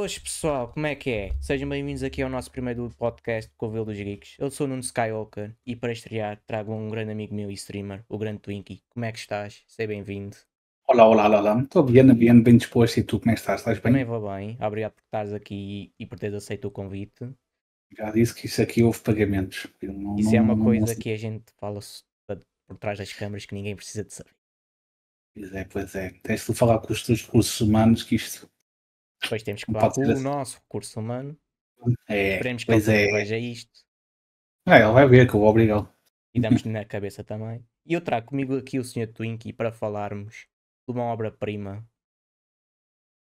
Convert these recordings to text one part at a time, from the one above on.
Boas pessoal, como é que é? Sejam bem-vindos aqui ao nosso primeiro podcast com o Covil dos Geeks. Eu sou o Nuno Skywalker e para estrear trago um grande amigo meu e streamer, o grande Twinkie. Como é que estás? Seja bem-vindo. Olá, olá, olá, olá. Estou bem disposto. E tu, como é que estás? Estás Também bem? vou bem, obrigado por estares aqui e por teres aceito o convite. Já disse que isso aqui houve pagamentos. Eu não, Isso não, é não, uma não, não coisa sei. que a gente fala por trás das câmaras que ninguém precisa de saber. Pois é. Tens de falar com os teus recursos humanos que isto Depois temos que não falar pode com ser o assim. nosso recurso humano. É, Esperemos que ele pois também é. veja isto Ele vai ver que eu vou obrigá-lo. e damos-lhe na cabeça também. E eu trago comigo aqui o Sr. Twinkie para falarmos de uma obra-prima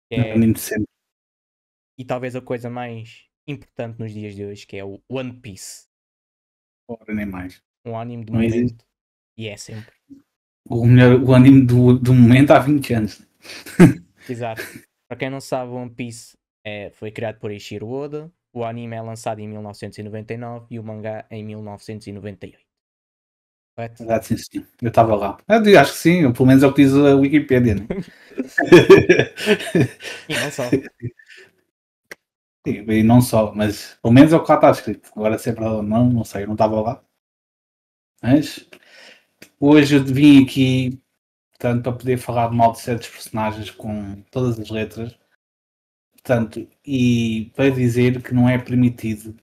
que Não, é nem de sempre. e talvez a coisa mais importante nos dias de hoje, que é o One Piece, Ora, nem mais. um anime de Não existe. momento, e é sempre. O anime do momento há 20 anos. Exato. Para quem não sabe, One Piece foi criado por Eiichiro Oda, o anime é lançado em 1999 e o mangá em 1998. Correto? Verdade, sim, sim. Eu estava lá. Acho que sim. Pelo menos é o que diz a Wikipédia, né? E não só. Sim, e não só, mas pelo menos é o que lá está escrito. Agora se é verdade ou não, não sei. Eu não estava lá. Mas hoje eu vim aqui, portanto, para poder falar de mal de certos personagens com todas as letras, portanto, e para dizer que não é permitido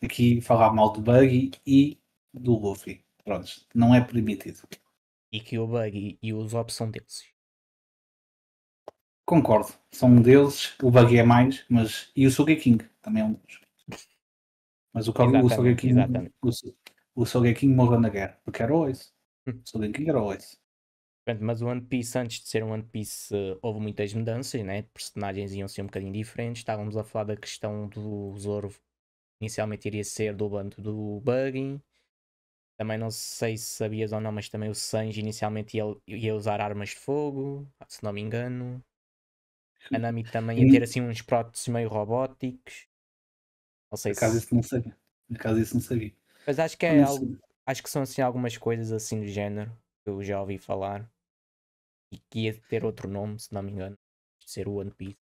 aqui falar mal do Buggy e do Luffy. Pronto, não é permitido. E que o Buggy e o Usopp são deuses. Concordo, são um deles, o Buggy é mais, mas e o Sogeking também é um deles. Mas o Exatamente, Sogeking, exatamente. o Sogeking morreu na guerra, porque era o Ace. O Sogeking era o Ace. Pronto, mas o One Piece, antes de ser um One Piece, houve muitas mudanças, né? Personagens iam ser um bocadinho diferentes. Estávamos a falar da questão do Zoro, inicialmente iria ser do bando do Buggy. Também não sei se sabias ou não, mas também o Sanji inicialmente ia usar armas de fogo, se não me engano. A Nami também ia ter E, assim uns próteses meio robóticos. Não por sei acaso se. isso não sabia. Por acaso isso não sabia. Mas acho que Não, é nem algo. sabia. Acho que são assim algumas coisas assim do género que eu já ouvi falar. E que ia ter outro nome, se não me engano. De ser o One Piece.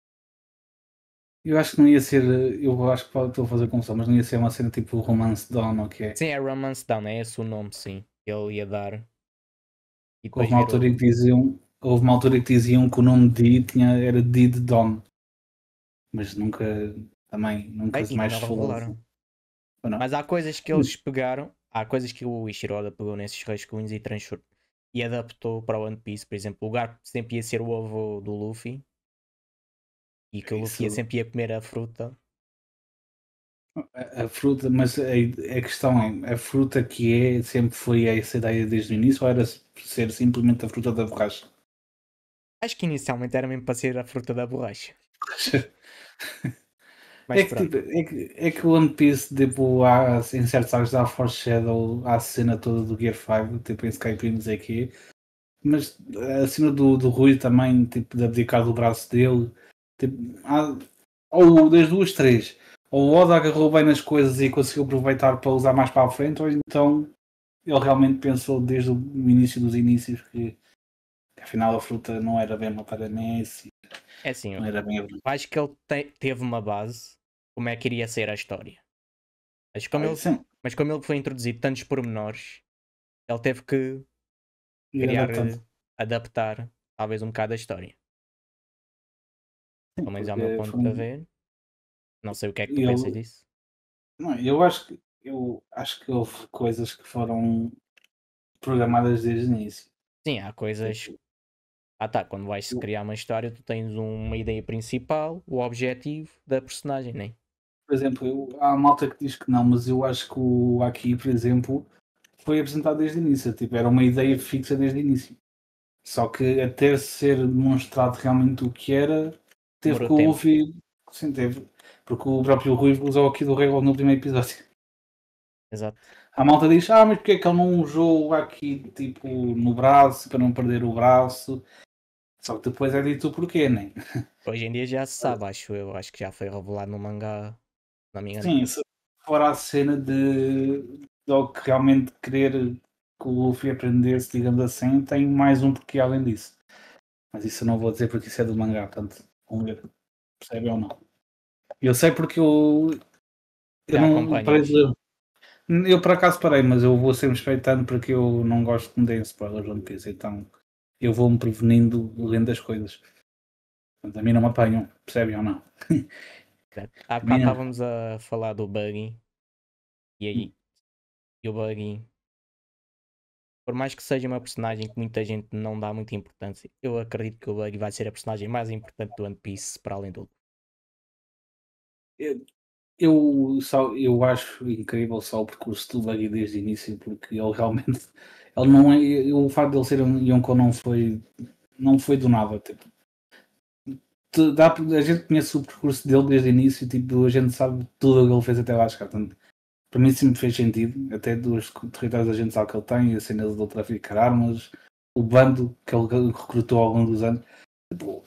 Eu acho que não ia ser, eu acho que estou a fazer confusão, mas não ia ser uma cena tipo Romance Dawn, ou que é. Sim, é Romance Down, é esse o nome, sim. Ele ia dar. E depois Houve uma ver altura em o. que diziam, houve uma altura que diziam que o nome de era Dee de Dawn, mas nunca, também, nunca Ai, ainda mais não se falou. revelaram. Ou não? Mas há coisas que eles pegaram. Há coisas que o Ishiroda pegou nesses rascunhos e transformou. E adaptou para o One Piece. Por exemplo, o Garp sempre ia ser o ovo do Luffy. E que o Luffy Isso, sempre ia comer a fruta. a fruta, mas a questão é, a fruta que é, sempre foi essa ideia desde o início, ou era ser simplesmente a fruta da borracha? Acho que inicialmente era mesmo para ser a fruta da borracha. É Mas que, pronto. tipo, é que o One Piece, tipo, há, em certos arcos há foreshadow, há a cena toda do Gear 5, tipo, em Skype e não sei o quê, mas a cena do Rui também, tipo, de abdicar do braço dele, tipo, ou das duas, três, ou o Oda agarrou bem nas coisas e conseguiu aproveitar para usar mais para a frente, ou então ele realmente pensou desde o início dos inícios que afinal a fruta não era bem uma paramécia, É assim, não era bem a eu acho que ele teve uma base. Como é que iria ser a história. Mas como ele, sim, mas como ele foi introduzido tantos pormenores, ele teve que ir criar, adaptando. adaptar talvez um bocado a história. Sim, Pelo menos é o meu porque ponto foi, de ver. Não sei o que é que tu pensas ele, disso. não, eu acho que houve coisas que foram programadas desde o início. Sim, há coisas. Tipo, Ah tá, quando vais eu, criar uma história, tu tens uma ideia principal, o objetivo da personagem, né? por exemplo, há malta que diz que não, mas eu acho que o Aki, por exemplo, foi apresentado desde o início. Tipo, era uma ideia fixa desde o início. Só que até ser demonstrado realmente o que era, teve Demorou que o tempo. Luffy. Sim, teve. Porque o próprio Rui usou aqui do Rei no primeiro episódio. Exato. A malta diz, mas porque é que ele não usou aqui, tipo, no braço, para não perder o braço? Só que depois é dito o porquê, né? Hoje em dia já se sabe, acho eu. Acho que já foi revelado no mangá. Se não me engano. Sim, se for a cena de ele realmente querer que o Luffy aprendesse, digamos assim, tem mais um porquê além disso. Mas isso eu não vou dizer porque isso é do mangá, portanto, vamos ver. Percebe ou não? Eu sei porque eu Já não parei acompanhas. de ler. Eu por acaso parei, mas eu vou sempre respeitando porque eu não gosto que me deem spoilers de One Piece, então eu vou-me prevenindo lendo as coisas. Portanto, a mim não me apanham, percebem ou não? Há A mim bocado não. estávamos a falar do Buggy. E aí, e o Buggy, por mais que seja uma personagem que muita gente não dá muita importância, eu acredito que o Buggy vai ser a personagem mais importante do One Piece para além do. Eu acho incrível só o percurso do Buggy desde o início, porque ele realmente ele não é, o facto de ele ser um Yonko não foi do nada. Tipo, a gente conhece o percurso dele desde o início, tipo, a gente sabe tudo o que ele fez até lá chegar. Portanto, para mim sempre fez sentido, até dos territórios a gente sabe que ele tem, a cena de traficar armas, o bando que ele recrutou ao longo dos anos. Tipo,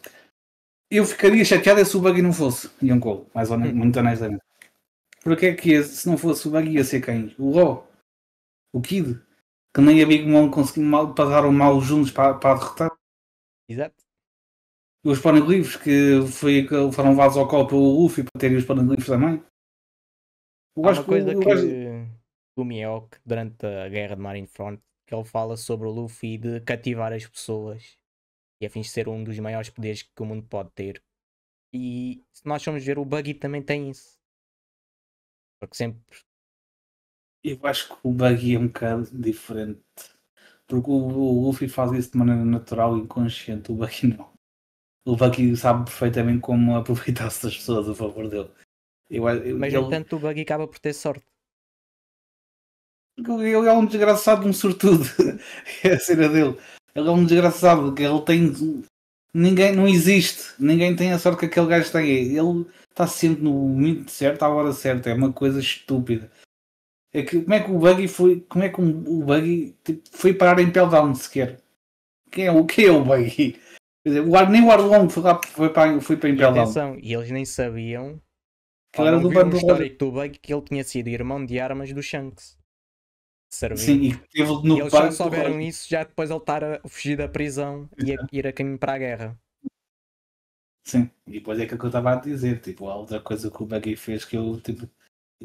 eu ficaria chateado se o Buggy não fosse Yonko, muito honestamente. Porque é que se não fosse o Buggy ia ser quem? O Law, o Kid, que nem a Big Mom conseguiu passaram mal juntos para derrotar. Exato. Os Poneglyphs que foram levados ao copo o Luffy para terem os Poneglyphs também. Eu Há acho uma que coisa que o Mihawk, durante a guerra de Marineford, que ele fala sobre o Luffy de cativar as pessoas e a fim de ser um dos maiores poderes que o mundo pode ter. E se nós formos ver, o Buggy também tem isso. Porque sempre. eu acho que o Buggy é um bocado diferente. Porque o Luffy faz isso de maneira natural e inconsciente, o Buggy não. O Buggy sabe perfeitamente como aproveitar-se das pessoas a favor dele. Mas no Ele, entanto, o Buggy acaba por ter sorte. ele é um desgraçado, um sortudo. É a cena dele. Ele é um desgraçado, que ele tem. Ninguém, não existe. Ninguém tem a sorte que aquele gajo tem. Ele está sempre no momento certo, à hora certa. É uma coisa estúpida. É que, como é que o Buggy foi. Como é que o Buggy tipo, foi parar em Peldown sequer? Quem é o Buggy? Quer dizer, nem o Arlong foi para E Impel Down. atenção, e eles nem sabiam, ou Aquilo era não do viram o bando do Roger. histórico do Buggy, que ele tinha sido irmão de armas do Shanks. Sim, Serviu. e que teve E no eles só bando do souberam Roger. isso já depois de ele estar a fugir da prisão e a ir a caminho para a guerra. Sim, e depois é aquilo que eu estava a dizer. Tipo, a outra coisa que o Buggy fez que eu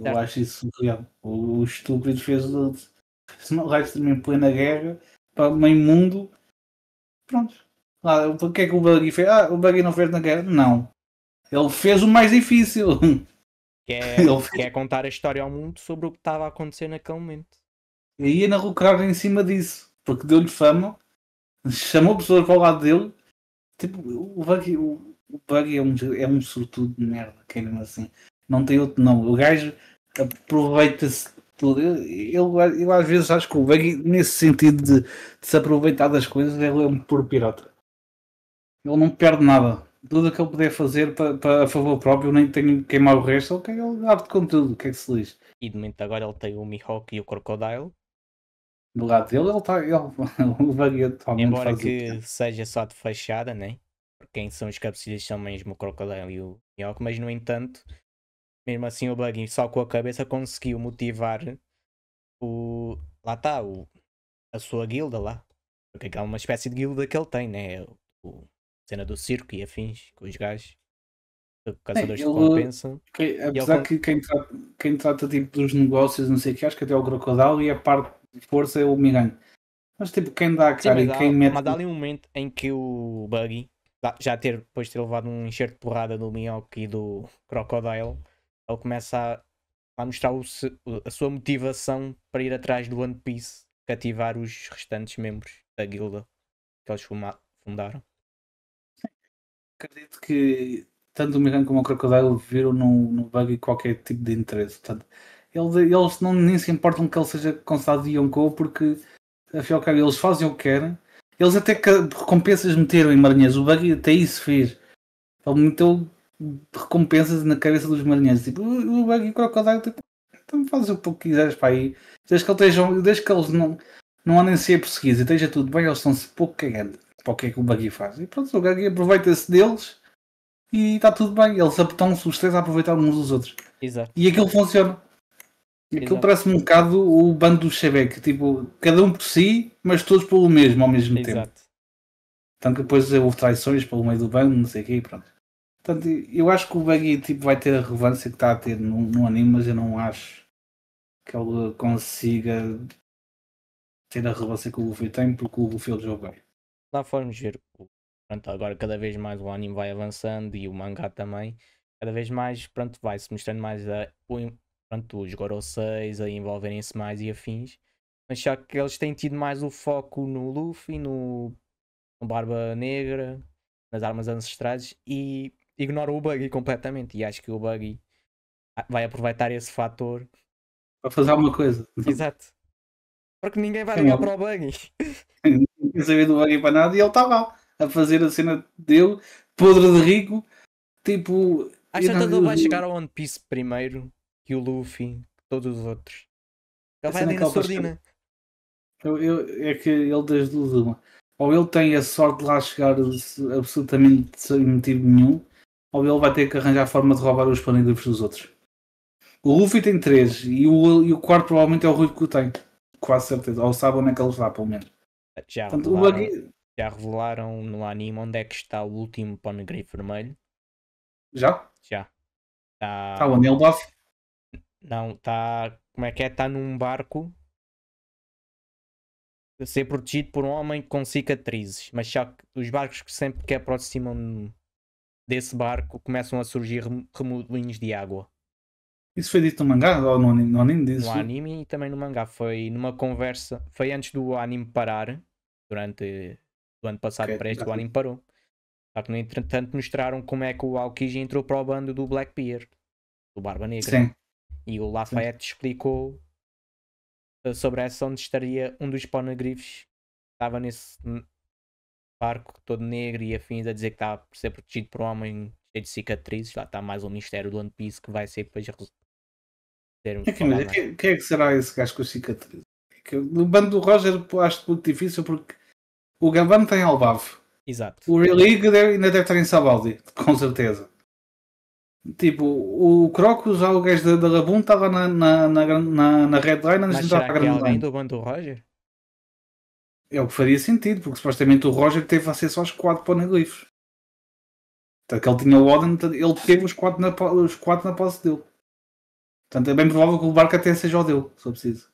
Certo? acho isso surreal. O estúpido fez se não vai extremamente em plena guerra para meio mundo. Pronto. O que é que o Buggy fez? O Buggy não fez na guerra? Não. Ele fez o mais difícil. Ele Que é contar a história ao mundo sobre o que estava a acontecer naquele momento. ia na lucrar em cima disso. Porque deu-lhe fama, chamou pessoas para o lado dele. Tipo, o Buggy é um sortudo de merda, que é assim. Não tem outro nome. O gajo aproveita-se de tudo. Eu às vezes acho que o Buggy, nesse sentido de se aproveitar das coisas, ele é um puro pirata. Ele não perde nada. Tudo o que ele puder fazer para a favor próprio, nem tenho que queimar o resto, ele abre com tudo. O que é que se lixa? E de momento agora ele tem o Mihawk e o Crocodile. Do lado dele, ele está. O Buggy atualmente Embora faz o que que seja só de fachada, né? Porque quem são os cabecilhas são mesmo o Crocodile e o Mihawk. Mas no entanto, mesmo assim o Buggy só com a cabeça conseguiu motivar o. Lá está, a sua guilda lá. Porque é uma espécie de guilda que ele tem, né? Cena do circo e afins, com os gajos, caçadores de ele, recompensa. E ele, apesar que quem trata tipo, dos negócios, não sei o que, acho que até é o Crocodile e a parte de força é o Miranho. Mas tipo, quem dá a sim, cara e quem mete. mas há ali um momento em que o Buggy, depois de ter levado um enxerto de porrada do Mihawk e do Crocodile, ele começa a mostrar a sua motivação para ir atrás do One Piece, cativar os restantes membros da guilda que eles fundaram. Acredito que tanto o Miranho como o Crocodile viram no Buggy qualquer tipo de interesse. Portanto, eles não, nem se importam que ele seja considerado Yonkou porque afinal eles fazem o que querem. Eles até que recompensas meteram em marinheiros. O Buggy até isso fez. Ele meteu recompensas na cabeça dos marinheiros. Tipo, o Buggy e o Crocodile, tipo, então faz o que quiseres para aí. Desde que eles não andem a ser perseguidos e esteja tudo bem, eles estão-se pouco cagando para o que é que o Buggy faz. E pronto, o Buggy aproveita-se deles e está tudo bem. Eles estão-se os três a aproveitar uns dos outros. Exato, E aquilo funciona. E aquilo exato, parece-me um bocado o bando do Shebeck, tipo, cada um por si, mas todos pelo mesmo ao mesmo tempo. exato. Tanto que depois houve traições pelo meio do bando, não sei o quê, e pronto. Portanto, eu acho que o Buggy tipo, vai ter a relevância que está a ter no anime, mas eu não acho que ele consiga ter a relevância que o Luffy tem, porque o Luffy é o jogo bem. Lá formos ver, pronto, agora cada vez mais o anime vai avançando e o mangá também, cada vez mais, pronto, vai-se mostrando mais pronto, os Goroseis a envolverem-se mais e afins, mas só que eles têm tido mais o foco no Luffy, no Barba Negra, nas armas ancestrais e ignoram o Buggy completamente. E acho que o Buggy vai aproveitar esse fator. Para fazer alguma coisa. Exato. Porque ninguém vai É ligar mesmo. para o Buggy. Não quer saber do Buggy para nada e ele está lá a fazer a cena dele, podre de rico, tipo. Às tantas ele vai chegar ao One Piece primeiro que o Luffy, que todos os outros. Ele A vai cena ali que na ele faz. surdina. É que ele das duas uma. Ou ele tem a sorte de lá chegar absolutamente sem motivo nenhum, ou ele vai ter que arranjar a forma de roubar os paneleiros dos outros. O Luffy tem três e o quarto provavelmente é o Rui que o tem. Quase certeza. Ou sabe onde é que ele está, pelo menos. Já Portanto, o revelaram, Buggy. já revelaram no anime onde é que está o último Poneglyph vermelho. Já? Já. Está Está. onde? Ele buff? Não, está. Como é que é? Está num barco a ser protegido por um homem com cicatrizes. Mas só que os barcos que sempre que aproximam desse barco começam a surgir remoinhos de água. Isso foi dito no mangá? Ou no anime No disso? anime e também no mangá. Foi numa conversa. Foi antes do anime parar. Durante o ano passado, Ok, para este, o anime parou. Só que no entretanto mostraram como é que o Aokiji entrou para o bando do Blackbeard, do Barba Negra. sim. E o Sim. Lafayette explicou sobre essa onde estaria um dos Poneglyphs. Estava nesse barco todo negro e afins a dizer que estava a ser protegido por um homem cheio de cicatrizes. Lá está mais um mistério do One Piece que vai ser depois ter É que, falado mas, mais. quem é que será esse gajo com a cicatriz? No bando do Roger acho muito difícil porque o Gambam tem Albavo. Exato. O Real League ainda deve estar em Sabaldi, com certeza. Tipo, o Crocus, já o gajo da Labum, estava na Red Line antes de Mas entrar será para a que é Grand alguém Line. do bando do Roger? É o que faria sentido, porque supostamente o Roger teve acesso aos 4 poneglyphs. Portanto, que ele tinha o Odin, ele teve os 4 na posse dele. Portanto, é bem provável que o barco até seja o dele, se eu preciso.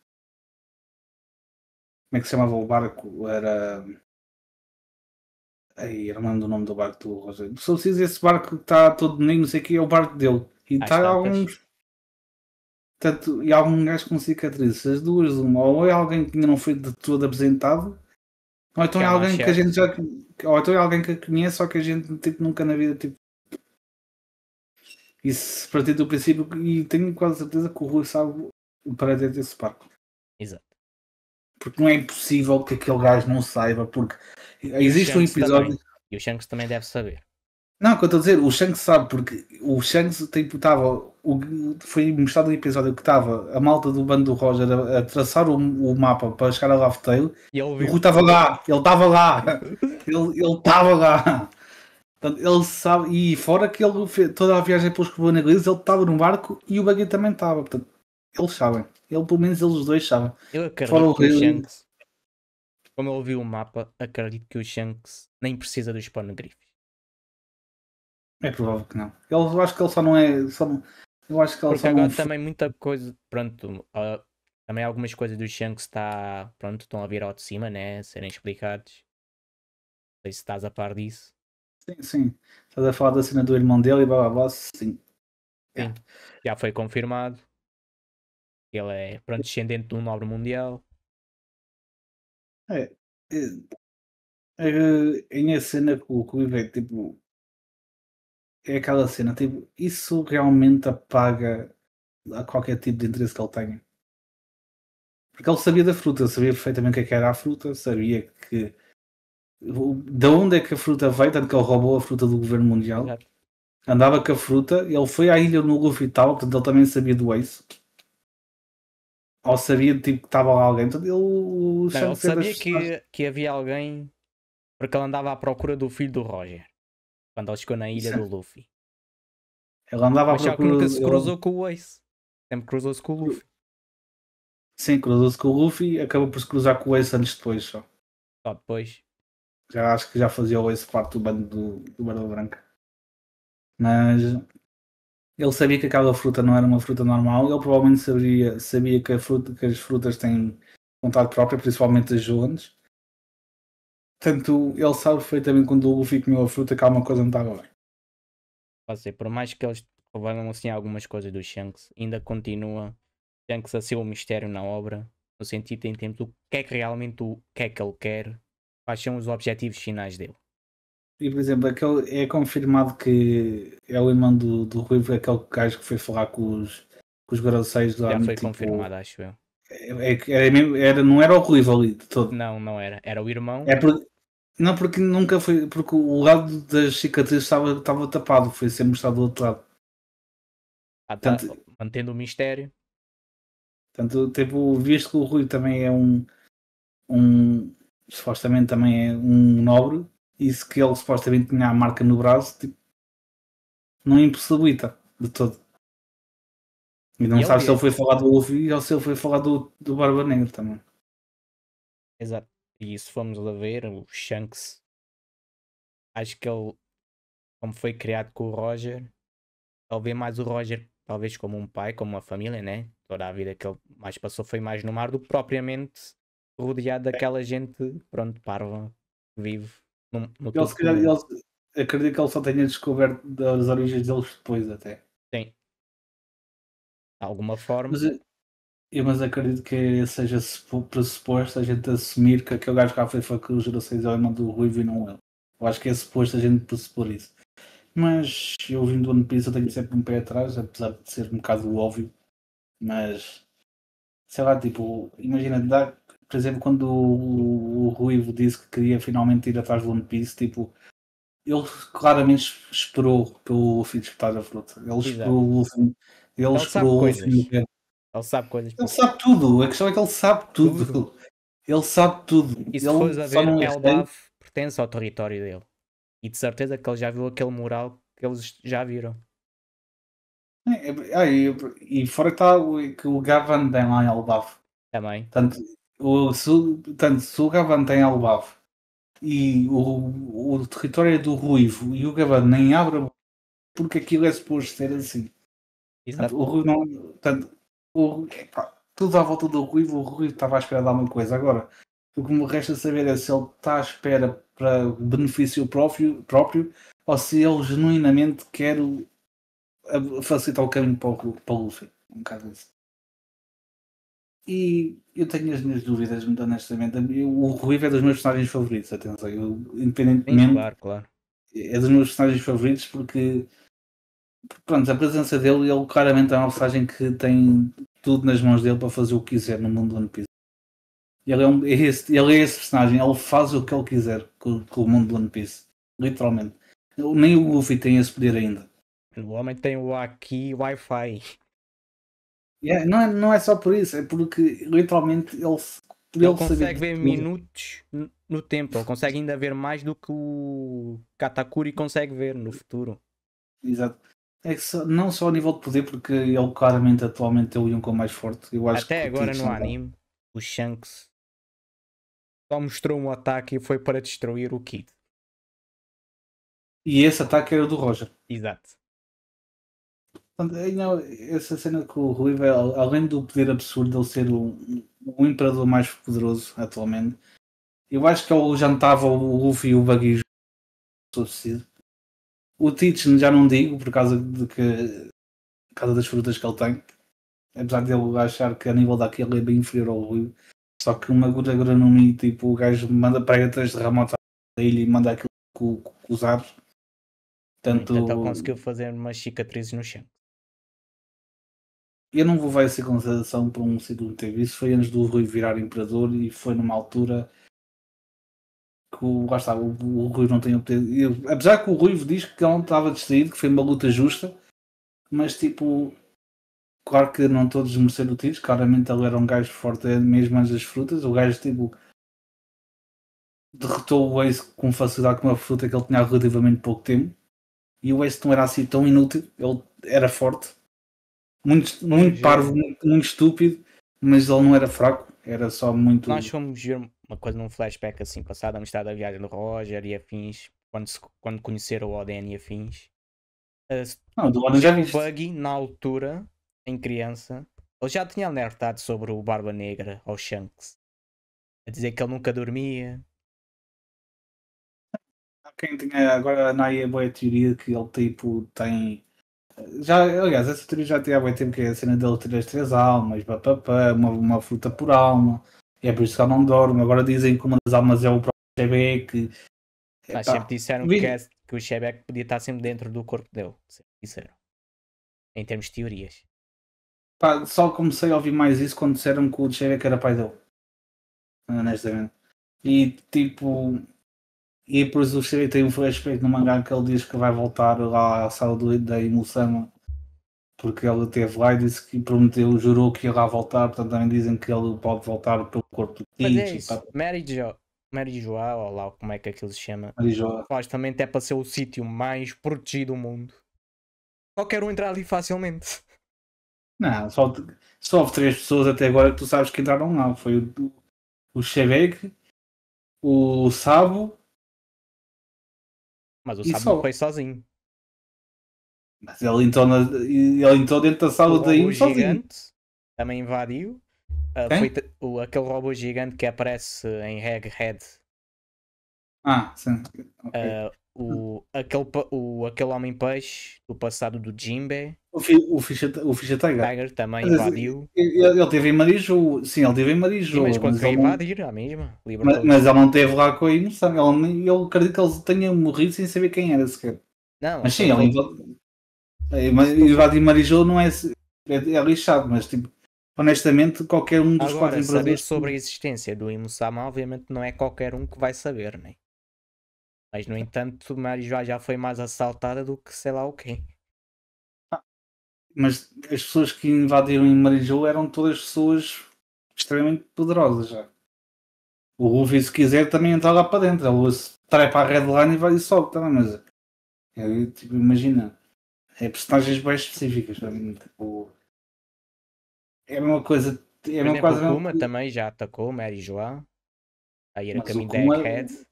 Como é que se chamava o barco? Era. Aí, era o nome do barco do Roger. Se eu preciso, esse barco que está todo bonito, não sei o que, é o barco dele. E Às está tantas. alguns. Portanto, e algum gajo com cicatrizes. As duas, uma. Ou é alguém que ainda não foi de todo apresentado, ou então Que é é a alguém que a Machete. gente já. Ou então é alguém que conhece, só que a gente tipo, nunca na vida. Tipo, isso partir do princípio. E tenho quase certeza que o Rui sabe o paradeiro desse barco. Exato. Porque não é impossível que aquele gajo não saiba, porque E o existe um Shanks episódio. também. E o Shanks também deve saber. Não, o que eu estou a dizer, o Shanks sabe, porque o Shanks tipo, estava. Foi mostrado um episódio que estava a malta do bando do Roger a traçar o mapa para chegar a Laugh Tale E ele e o viu. Rui estava lá, ele estava lá, ele estava lá. Portanto, ele sabe, e fora que ele fez toda a viagem pelos Carbonaglis, ele estava no barco e o Buggy também estava. Portanto, eles sabem. Ele, pelo menos eles dois sabem. Eu Fora acredito o que o Rei. Shanks, como ele viu o mapa, acredito que o Shanks nem precisa dos Poneglyphs. É provável que não. Eu acho que ele só não é. Eu acho que ele Porque só não. agora também muita coisa, pronto, também algumas coisas do Shanks está, pronto, estão a vir ao de cima, né, a serem explicados. Não sei se estás a par disso. Sim, sim. Estás a falar da cena do irmão dele e blá blá blá. Sim. Sim, já foi confirmado. Ele é, pronto, descendente de um nobre mundial. É. Em a cena com o Ivo, tipo. É aquela cena, tipo, isso realmente apaga a qualquer tipo de interesse que ele tenha. Porque ele sabia da fruta, sabia perfeitamente o que era a fruta, sabia que de onde é que a fruta veio, tanto que ele roubou a fruta do governo mundial, Exato. andava com a fruta, ele foi à ilha no Luffy e tal, portanto ele também sabia do Ace. Ou sabia tipo, que estava lá alguém, portanto o Não, ele Shanks é das sabia personagens. que havia alguém porque ele andava à procura do filho do Roger quando ele chegou na ilha do Luffy. Ele andava à Mas só que procura. nunca se cruzou com o Ace. Sempre cruzou-se com o Luffy. Sim, cruzou-se com o Luffy e acabou por se cruzar com o Ace anos depois só. Só depois. Já acho que já fazia o Ace parte do bando do Barba Branca. Mas ele sabia que aquela fruta não era uma fruta normal, ele provavelmente sabia que, que as frutas têm vontade própria, principalmente as Jones. Portanto, ele sabe perfeitamente quando o Luffy comeu a fruta que alguma coisa não estava bem. Pode ser, por mais que eles revelam assim algumas coisas do Shanks, ainda continua Shanks a ser um mistério na obra, no sentido em termos do que é que realmente o que é que ele quer, quais são os objetivos finais dele. E, por exemplo, é confirmado que é o irmão do Ruivo, aquele gajo que foi falar com os groseiros lá, Já foi tipo. confirmado, acho eu. Não era o Ruivo ali de todo. Não, não era. Era o irmão. É por, não, porque nunca foi. Porque o lado das cicatrizes estava tapado, foi ser mostrado do outro lado. Portanto, Mantendo o mistério. tipo, visto que o Rui também é um supostamente também é um nobre, e se que ele supostamente tinha a marca no braço, tipo, não impossibilita de todo. E não E sabes se ele ele. foi falar do Luffy ou se ele foi falar do Barba Negra também. Exato. E se formos a ver, o Shanks, acho que ele, como foi criado com o Roger, ele vê mais o Roger talvez como um pai, como uma família, né? Toda a vida que ele mais passou foi mais no mar do que propriamente rodeado daquela gente, pronto, parva, que vive no Ele, se topo do calhar, mundo. acredito que ele só tenha descoberto das origens deles depois até. Tem, de alguma forma, Mas, mas acredito que seja pressuposto a gente assumir que aquele gajo cá foi que os Jurassic é o irmão do Ruivo e não ele. Eu acho que é suposto a gente pressupor isso. Mas eu vindo do One Piece eu tenho sempre um pé atrás, apesar de ser um bocado óbvio. Mas sei lá, tipo, imagina, por exemplo, quando o Ruivo disse que queria finalmente ir atrás do One Piece, tipo, ele claramente esperou pelo Luffy disputar a fruta. Ele exato. esperou o Luffy, ele Ele sabe esperou o Luffy coisas. morrer. Ele sabe coisas Ele porque sabe tudo, a questão é que ele sabe tudo. tudo. Ele sabe tudo. E se fores Ele a só ver, não é rei. Elbaf pertence ao território dele. E de certeza que ele já viu aquele mural que eles já viram. E fora que está que o Gavan tem lá em Elbaf. Também. Tanto, se o Gavan tem Elbaf e o território é do Ruivo e o Gavan nem abre a boca, porque aquilo é suposto ser assim. Portanto, Exato. o Ruivo não. Portanto, tudo à volta do Ruivo, o Ruivo estava à espera de alguma coisa. Agora, o que me resta saber é se ele está à espera para benefício próprio ou se ele genuinamente quer facilitar o caminho para o Luffy. Um bocado isso. E eu tenho as minhas dúvidas, muito honestamente. O Ruivo é dos meus personagens favoritos, atenção. Sim, Independentemente, claro, claro. é dos meus personagens favoritos porque, pronto, a presença dele, ele claramente é uma personagem que tem tudo nas mãos dele para fazer o que quiser no mundo do One Piece. Ele é esse personagem, ele faz o que ele quiser com o mundo do One Piece. Literalmente. Nem o Luffy tem esse poder ainda. O homem tem o Aki Wi-Fi. Não é só por isso, é porque literalmente por Ele ele saber consegue de ver tudo. minutos no tempo. Ele consegue ainda ver mais do que o Katakuri consegue ver no futuro. Exato. É que não só a nível de poder, porque ele claramente atualmente é o Yonko mais forte. Eu acho Até que o agora Teach no não está. anime, o Shanks só mostrou um ataque e foi para destruir o Kid. E esse ataque era do Roger. Exato. Portanto, essa cena com o Ruivo, além do poder absurdo de ele ser o imperador mais poderoso atualmente, eu acho que ele jantava o Luffy e o Buggy suficiente. O Teach já não digo por causa por causa das frutas que ele tem. Apesar de ele achar que a nível daquele é bem inferior ao Ruivo. Só que uma Good Agronomy, tipo, o gajo manda para três de remoto da ilha e manda aquilo com os ares. Portanto, ele Portanto, conseguiu fazer umas cicatrizes no chão. eu não vou ver essa consideração por um ciclo que teve. Isso foi antes do Rui virar imperador e foi numa altura que lá está, o Rui não tem o poder. Apesar que o Rui diz que ele não estava distraído, que foi uma luta justa, mas tipo, claro que não todos mereceram o tiro, claramente ele era um gajo forte mesmo antes das frutas. O gajo tipo derrotou o Ace com facilidade com uma fruta que ele tinha há relativamente pouco tempo. E o Ace não era assim tão inútil, ele era forte, muito Vamos parvo, ver. muito estúpido, mas ele não era fraco, era só Nós muito. fomos ver uma coisa num flashback assim passado, a amistade da viagem do Roger e afins, quando conheceram o Oden e afins. Não, do ano já O viste. Buggy, na altura, em criança, ele já tinha alertado sobre o Barba Negra ao Shanks. A dizer que ele nunca dormia. Há quem tinha agora na aí a boa teoria que ele tipo tem. Já, aliás, essa teoria já tem há muito tempo que é a cena dele ter as três almas, papapá, uma fruta por alma, e é por isso que ele não dorme. Agora dizem que uma das almas é o próprio GB, que Mas sempre epá, disseram que o Shebek podia estar sempre dentro do corpo dele. Sempre disseram. Em termos de teorias. pá, só comecei a ouvir mais isso quando disseram que o GB era pai dele, honestamente. E tipo, e depois o Shirei tem um flashback no mangá que ele diz que vai voltar lá à sala da Imusama porque ele esteve lá e disse que prometeu, jurou que ia lá voltar, portanto também dizem que ele pode voltar pelo corpo do Mas é Teach e isso. Mary Joa, ou lá como é que aquilo se chama, Marijoa. supostamente é para ser o sítio mais protegido do mundo. Qualquer um entrar ali facilmente. Não, só houve três pessoas até agora que tu sabes que entraram lá. Foi o Shebek, o Sabo Mas o e Sabo não só. foi sozinho. Mas ele entrou dentro da O sala da robô IMO sozinho. gigante também invadiu. Quem? Aquele robô gigante que aparece em Egghead. Ah, sim. Ok. Aquele homem-peixe do passado do Jinbe. O Ficha Tiger. Tiger também Mas, invadiu. ele teve em Marijoa. Sim, ele teve em Sim, mas Marijoa, quando mas foi ele não. invadir, a mesma, Mas, libertou-os. mas ele não esteve lá com a emoção. Eu acredito que ele tenha morrido sem saber quem era sequer. Não, ele Mas sim, foi ele levado. Se tu for... invadir Marijou não é lixado, mas tipo, honestamente, qualquer um dos quatro Agora, saber imperadores. sobre a existência do Imusama, obviamente não é qualquer um que vai saber, né? Mas, no entanto, Marijoá já foi mais assaltada do que sei lá o quê. Mas as pessoas que invadiram em Marijou eram todas pessoas extremamente poderosas já. O Luffy, se quiser, também entra lá para dentro. Ele se trepa a Redline e vai e sobe também, mas tipo, imagina, é personagens bem específicas. Tipo, é a mesma coisa. É a Por mesma, exemplo, o quase a mesma Kuma coisa. também já atacou Marijoá. A ir a Mas o caminho da Kuma, Egghead.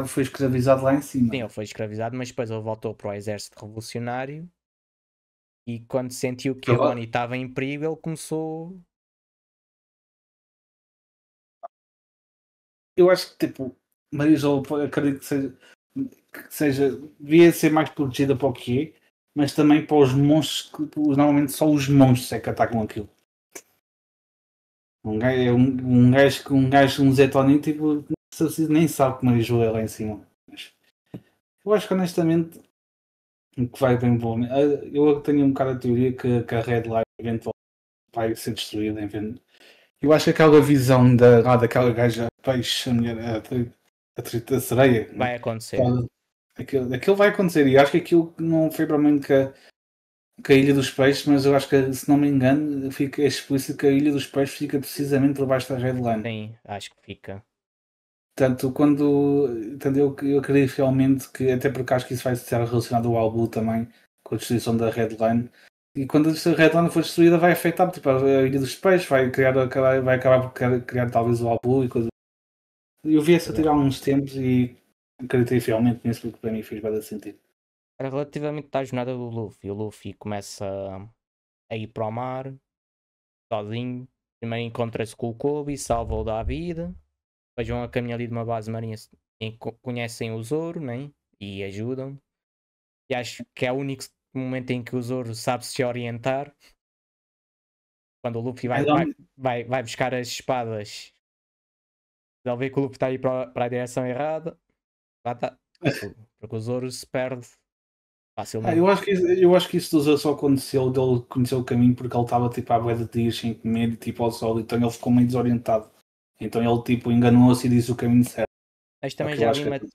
foi escravizado lá em cima. Sim, ele Né? foi escravizado, mas depois ele voltou para o exército revolucionário. E quando sentiu que a Eu, Bonnie estava em perigo, ele começou. eu acho que tipo, Marisol acredito que seja devia ser mais protegida para o que é, mas também para os monstros que tipo, normalmente só os monstros é que atacam aquilo. Um Zetonin tipo, nem sabe que Marisol é lá em cima. Mas eu acho que honestamente o que vai bem bom. Eu tenho um bocado a teoria que a Red Line eventualmente vai ser destruída. Eu acho que aquela visão daquela gaja peixe, a mulher, a sereia, né? Vai acontecer. Tá- aquilo vai acontecer e acho que aquilo não foi provavelmente que a Ilha dos Peixes, mas eu acho que, se não me engano, fica explícito que a Ilha dos Peixes fica precisamente por baixo da Redline. Sim, acho que fica. Portanto, eu acredito realmente que, até porque acho que isso vai estar relacionado ao Albu também, com a destruição da Redline. E quando a Redline for destruída, vai afetar tipo, a Ilha dos Peixes, vai acabar por criar talvez o Albu e coisas. Eu vi essa tirar há uns tempos e acreditei fielmente nisso porque para mim fez bastante sentido. Era relativamente à jornada do Luffy. O Luffy começa a ir para o mar, sozinho. Primeiro encontra-se com o Kobe, salva-o da vida. Depois vão a caminho ali de uma base marinha em que conhecem o Zoro, né? E ajudam. E acho que é o único momento em que o Zoro sabe se orientar. Quando o Luffy É, vai buscar as espadas, ele vê que o Luffy está a ir para a direção errada. Lá está. Porque o Zoro se perde facilmente. eu acho que isso do Zé só aconteceu dele conhecer o caminho porque ele estava tipo à bué de dias sem comer, tipo ao sol, então ele ficou meio desorientado. Então ele tipo enganou-se e disse o caminho certo. Mas Só também que eu já vi acho que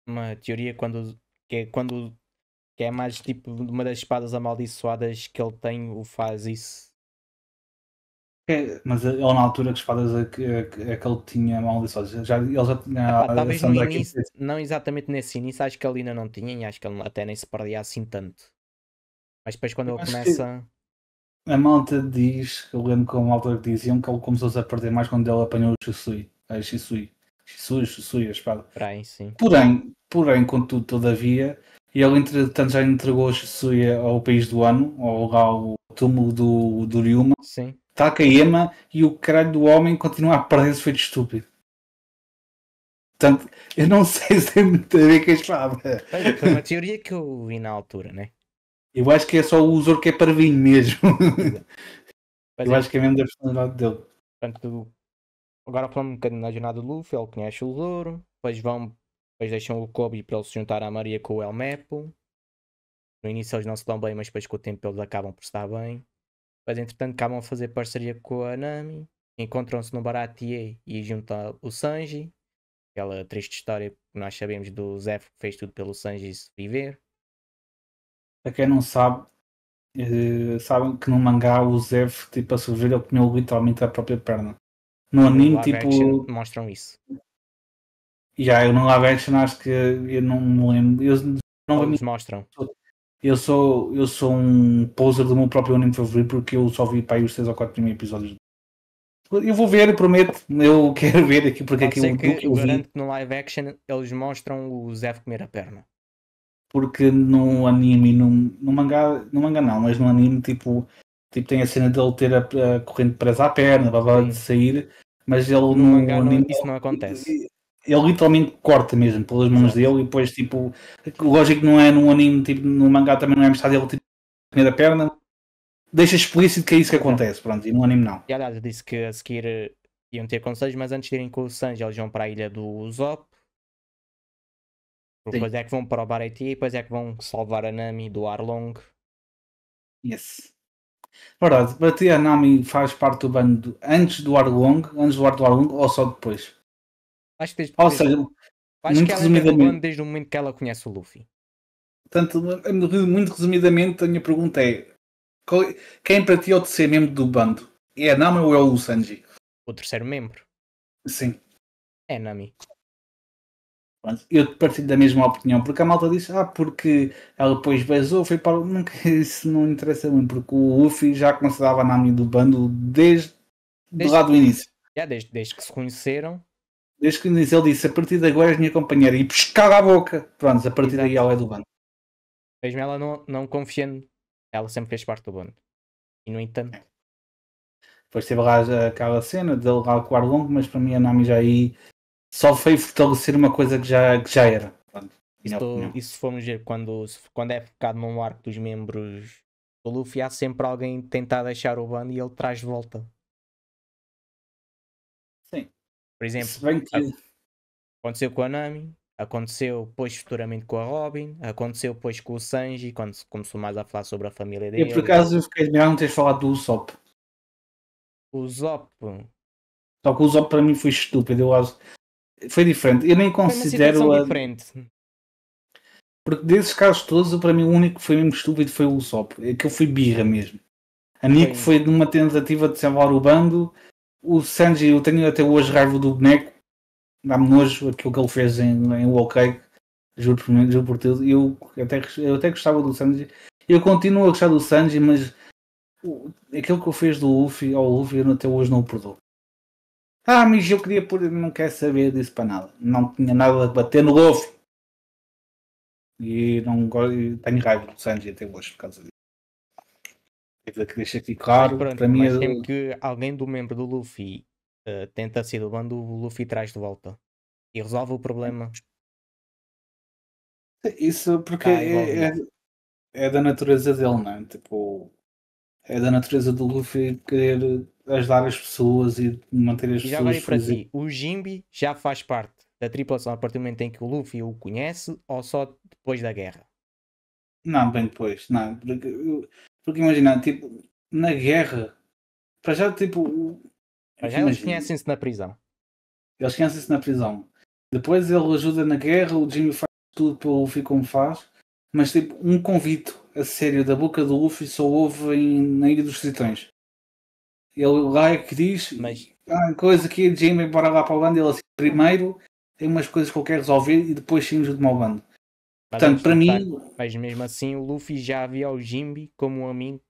uma teoria que é mais tipo uma das espadas amaldiçoadas que ele tem, o faz isso. mas ele na altura que espadas é que ele tinha maldições. Ele já tinha Epá, a talvez no Sandra aqui. início, não exatamente nesse início, acho que ele ainda não tinha e acho que ele até nem se perdia assim tanto. Mas depois quando Eu ele acho que começa. a malta diz, eu lembro que a malta diziam que ele começou-se a perder mais quando ele apanhou o Shisui. A Shisui, a espada. Para aí, sim. Porém, contudo, todavia, E ele, entretanto, já entregou Shisui ao país do ano, ao túmulo do Ryuma. Sim. Takayama, e o caralho do homem continua a perder-se feito estúpido. Portanto, eu não sei se tem muito a ver com a espada. Foi uma teoria que eu vi na altura, né? Eu acho que é só o Zoro que é parvinho mesmo. Eu acho que é mesmo da personalidade dele. Portanto, agora falando um bocadinho na jornada do Luffy, ele conhece o Zoro, depois deixam o Kobe para ele se juntar à Maria com o El Mepo. No início eles não se dão bem, mas depois com o tempo eles acabam por estar bem. Depois, entretanto, acabam a fazer parceria com a Nami, encontram-se no Baratie e juntam o Sanji. Aquela triste história que nós sabemos do Zef que fez tudo pelo Sanji se viver. Para quem não sabe, sabem que no mangá o Zeff, tipo, a sobreviver, ele comeu literalmente a própria perna. No anime, live tipo. action mostram isso. Eu no live action acho que eu não me lembro. Eles mostram. Eu sou um poser do meu próprio anime favorito porque eu só vi para aí os 6 ou 4 primeiros episódios. Eu vou ver, prometo. Eu quero ver aqui porque Pode ser aquilo que eu garanto que no live action eles mostram o Zef comer a perna. Porque no anime, no mangá não, mas no anime tipo tem a cena dele ter a corrente presa à perna, de sair, mas ele no mangá anime, isso não acontece. Ele literalmente corta mesmo pelas mãos Exato. dele e depois tipo, lógico que não é no anime, tipo, no mangá também não é mostrado ele tipo comer a perna, deixa explícito que é isso que acontece, pronto, e no anime não. E aliás, eu disse que a seguir iam ter conselhos, mas antes de irem com o Sanji eles vão para a ilha do Usopp. Depois é que vão para o Baratie e depois é que vão salvar a Nami do Arlong. Yes. Verdade, para ti a Nami faz parte do bando antes do Arlong ou só depois? Acho que, Ou seja, acho que ela entra no bando desde o momento que ela conhece o Luffy. Portanto, muito resumidamente, a minha pergunta é: quem para ti é o terceiro membro do bando? É a Nami ou é o Sanji? O terceiro membro? Sim. É a Nami. Eu partilho da mesma opinião, porque a malta disse, porque ela depois vazou, foi para. Nunca, isso não interessa muito, porque o Luffy já considerava a Nami do bando desde lá do início. Desde que se conheceram. Desde que ele disse, a partir de agora és minha companheira, e pescava a boca. Pronto, a partir daí ela é do bando. Mesmo ela não confiando, ela sempre fez parte do bando. E no entanto. Depois teve lá aquela cena dele lá com o Arlong, mas para mim a Nami já aí só foi fortalecer uma coisa que já era. Pronto, e se formos ver, quando é focado num arco dos membros do Luffy, há sempre alguém que tenta deixar o bando e ele traz de volta. Sim. Por exemplo, aconteceu com a Nami, aconteceu depois futuramente com a Robin, aconteceu depois com o Sanji, quando se começou mais a falar sobre a família dele. E por acaso eu fiquei admirado não teres falado do Usopp. O Zop. Só que o Usopp para mim foi estúpido. Eu acho. Foi diferente. Eu nem considero. Foi uma situação diferente. Porque desses casos todos, para mim o único que foi mesmo estúpido foi o Usopp. É que eu fui birra mesmo. A Nico foi numa tentativa de salvar o bando. O Sanji, eu tenho até hoje raiva do boneco. Dá-me nojo aquilo que ele fez em OK. Juro por tudo. Eu até gostava do Sanji. Eu continuo a gostar do Sanji, mas aquilo que eu fiz do Luffy ao Luffy eu até hoje não o perdoo. Mas eu queria pôr, não quero saber disso para nada. Não tinha nada a bater no Luffy. E não tenho raiva do Sanji até hoje por causa disso. Que deixa aqui claro. Pronto, para mim sempre que alguém do membro do Luffy tenta sair do bando, o Luffy traz de volta e resolve o problema. Isso porque é da natureza dele, não é? Tipo, é da natureza do Luffy querer ajudar as pessoas e manter as e já pessoas agora para ti, o Jinbe já faz parte da tripulação a partir do momento em que o Luffy o conhece ou só depois da guerra? Não, bem depois. Não, porque imagina, tipo, na guerra, para já, tipo. Já eles conhecem-se na prisão. Eles conhecem-se na prisão. Depois ele ajuda na guerra, o Jimmy faz tudo para o Luffy como faz, mas tipo, um convite a sério da boca do Luffy só houve na Ilha dos Tritões. Ele lá é que diz, coisa que Jimmy bora lá para o bando, ele assim, primeiro tem umas coisas que eu quero resolver e depois sim ajuda-me ao bando. Portanto, para mim... Mas mesmo assim o Luffy já via o Jinbe como um amigo.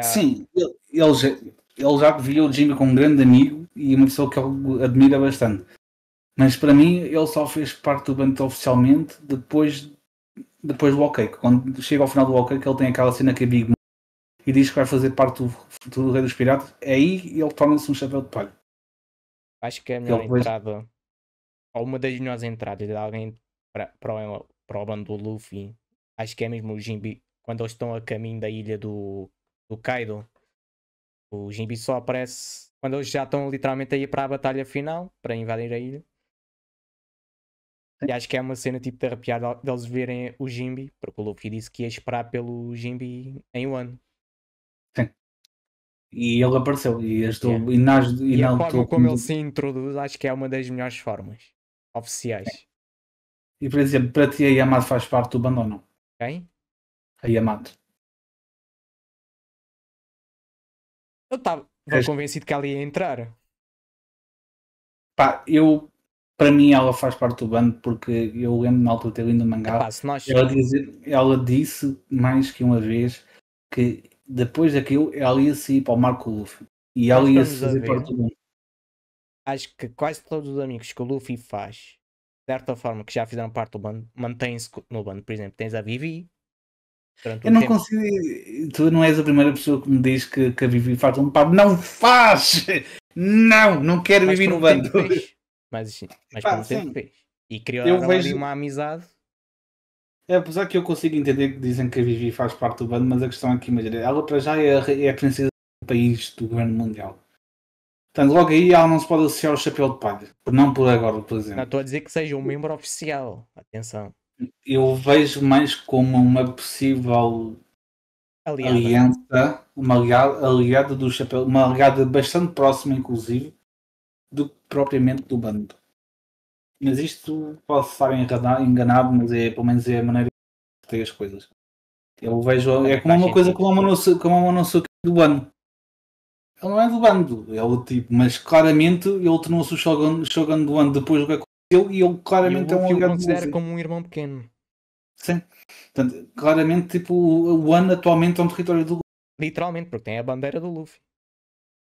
Sim, ele já via o Jimmy como um grande amigo e uma pessoa que ele admira bastante. Mas para mim ele só fez parte do bando oficialmente depois depois do OK. Quando chega ao final do OK, que ele tem aquela cena que é Big Mom e diz que vai fazer parte do Rei dos Piratas, aí ele torna-se um chapéu de palha. Acho que é a Que melhor ele depois... entrada, ou uma das melhores entradas de alguém para o bando do Luffy. Acho que é mesmo o Jinbe, quando eles estão a caminho da ilha do Kaido. O Jinbe só aparece quando eles já estão literalmente a ir para a batalha final, para invadir a ilha. E acho que é uma cena tipo de arrepiar deles verem o Jinbe, porque o Luffy disse que ia esperar pelo Jinbe em Wano. Sim. E ele apareceu e ajudou Yeah. e E a forma enaltou como ele se introduz, acho que é uma das melhores formas oficiais. E por exemplo, para ti a Yamato faz parte do bando ou não? Ok? A Yamato. Eu estava convencido que ela ia entrar. Pá, para mim ela faz parte do bando porque eu lembro na altura de ter lido o mangá. Epá, se nós... Ela disse mais que uma vez que depois daquilo ela ia sair para o Marco Luffy e ela ia se fazer parte do bando. Acho que quase todos os amigos que o Luffy faz, de certa forma, que já fizeram parte do bando, mantêm-se no bando. Por exemplo, tens a Vivi. Eu não consigo. Tu não és a primeira pessoa que me diz que a Vivi faz um par. Não faz! Não quero viver no bando. Mas por um tempo fez. E criou ali uma amizade. Apesar que eu consigo entender que dizem que a Vivi faz parte do bando, mas a questão aqui, imagina, ela para já é a princesa do país do governo mundial. Portanto, logo aí ela não se pode associar ao chapéu de palha. Não por agora, por exemplo. Não estou a dizer que seja um membro oficial. Atenção. Eu vejo mais como uma possível aliança, uma aliada do chapéu, uma aliada bastante próxima, inclusive, do que propriamente do bando. Mas isto posso estar enganado, mas pelo menos é a maneira que tem as coisas. Eu vejo, é como uma coisa como a Monosuke do bando. Ele não é do bando, é o tipo, mas claramente ele tornou-se o Shogun do bando depois do que aconteceu e ele claramente é um aliado do Luffy. Considera como um irmão pequeno. Sim. Portanto, claramente, tipo, o Wano atualmente é um território do Luffy. Literalmente, porque tem a bandeira do Luffy.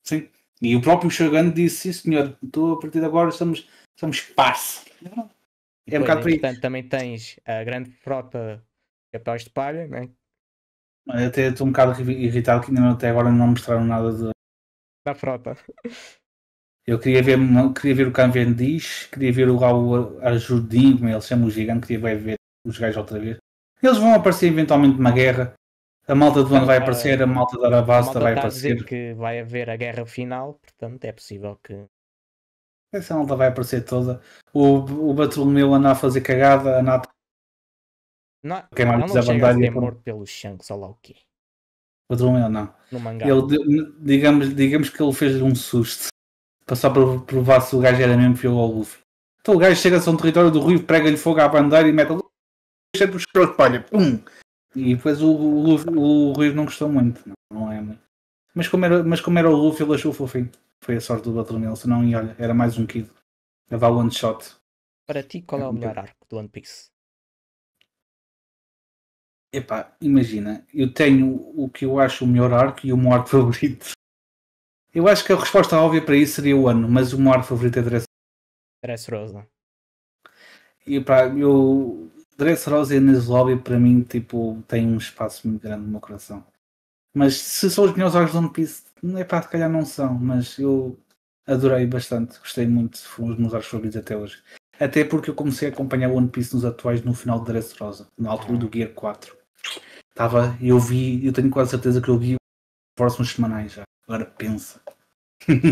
Sim. E o próprio Shogun disse, sim senhor, a partir de agora somos parça. É um bocado por aí. Portanto, também tens a grande frota de chapéus de palha, né? Até estou um bocado irritado que ainda até agora não mostraram nada da frota. Eu queria ver o Cavendish, queria ver o Ajudin, como eles chamam o gigante, queria ver os gajos outra vez. Eles vão aparecer eventualmente numa guerra. A malta do ano vai aparecer, a malta da Arabasta vai aparecer. A dizer que vai haver a guerra final, portanto é possível que... Essa malta vai aparecer toda. O Bartolomeu anda a fazer cagada, a Nata... Não chega a ser morto pelos Shanks, ou lá o quê? O Bartolomeu não. No mangá. Ele, digamos que ele fez um susto. Para só provar se o gajo era mesmo fiel ao Luffy. Então o gajo chega-se a um território do Rio, prega-lhe fogo à bandeira e mete o cheio dos escroto, palha, pum! E depois o Rio não gostou muito, não é muito. Mas como era o Luffy, ele achou fofinho. Foi a sorte do Bartolomeu, senão, e olha, era mais um kid. Levar one shot. Para ti, qual é o melhor arco do One Piece? Epá, imagina, eu tenho o que eu acho o melhor arco e o meu arco favorito. Eu acho que a resposta óbvia para isso seria o ano, mas o meu arco favorito é Dressrosa. E pá, eu Dressrosa e Nuzlocke para mim tipo, tem um espaço muito grande no meu coração. Mas se são os melhores arcos de One Piece, é pá, se calhar não são, mas eu adorei bastante, gostei muito, foram os meus arcos favoritos até hoje. Até porque eu comecei a acompanhar o One Piece nos atuais no final de Dressrosa, na altura do Gear 4. Eu tenho quase certeza que eu vi os próximos semanais já. Agora pensa.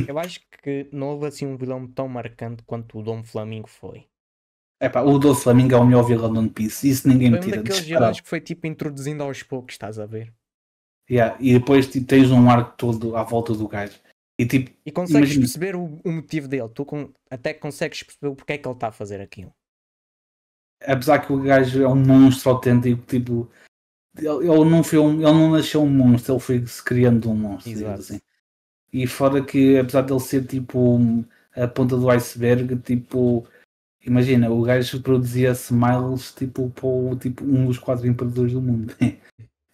Eu acho que não houve assim um vilão tão marcante quanto o Dom Flamingo foi. Epá, o Dom Flamingo é o melhor vilão do One Piece, isso ninguém me tira. Foi um daqueles vilões que foi tipo introduzindo aos poucos, estás a ver? Yeah, e depois tipo, tens um arco todo à volta do gajo. E consegues perceber o motivo dele, até consegues perceber porque é que ele está a fazer aquilo. Apesar que o gajo é um monstro autêntico, tipo, ele não nasceu um monstro, ele foi se criando um monstro. Exato. Assim. E fora que, apesar de ele ser tipo a ponta do iceberg, tipo, imagina, o gajo produzia smiles tipo, tipo um dos 4 imperadores do mundo.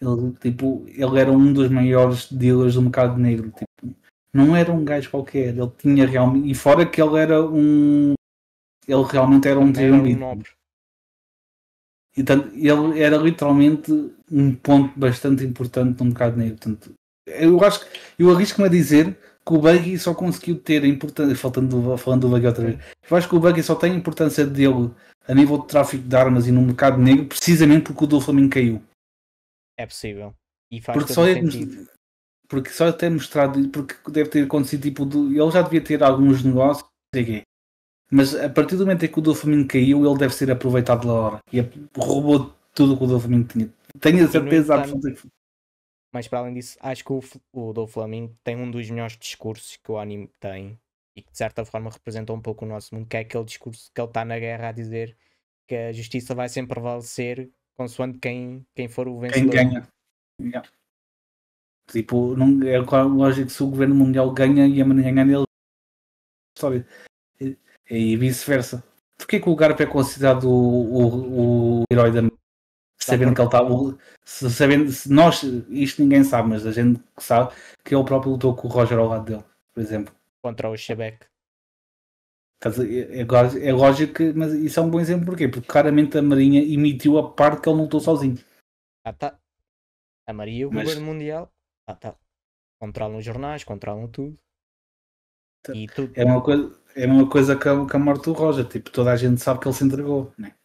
Ele era um dos maiores dealers do mercado negro. Tipo, não era um gajo qualquer, ele tinha realmente. E fora que ele era um. Ele realmente era um triunvito. E tanto, ele era literalmente um ponto bastante importante no mercado negro. Portanto, eu arrisco-me a dizer que o Buggy só conseguiu ter a importância, falando do Buggy outra vez, eu acho que o Buggy só tem a importância dele a nível de tráfico de armas e no mercado negro precisamente porque o Doflamingo caiu. É possível. E faz todo o sentido. Porque só ter mostrado, porque deve ter acontecido tipo, ele já devia ter alguns negócios, não sei quê. Mas a partir do momento em que o Doflamingo caiu, ele deve ser aproveitado da hora. E roubou tudo o que o Doflamingo tinha. Tenho a certeza absoluta que. Mas para além disso, acho que o Doflamingo tem um dos melhores discursos que o anime tem e que de certa forma representa um pouco o nosso mundo, que é aquele discurso que ele está na guerra a dizer que a justiça vai sempre prevalecer consoante quem for o vencedor. Quem ganha. Yeah. Tipo, não, é lógico que se o governo mundial ganha e a maneira ganhar nele história. E vice-versa. Porquê que o Garp é considerado o herói da sabendo que ele está sabendo, se nós, isto ninguém sabe, mas a gente sabe que ele próprio lutou com o Roger ao lado dele, por exemplo. Contra o Shebek. É lógico que, mas isso é um bom exemplo porquê? Porque claramente a Marinha emitiu a parte que ele não lutou sozinho. Tá. A Marinha e o governo mundial tá. Controlam os jornais, controlam tudo. E tudo. É uma coisa que a morte do Roger, tipo, toda a gente sabe que ele se entregou, né?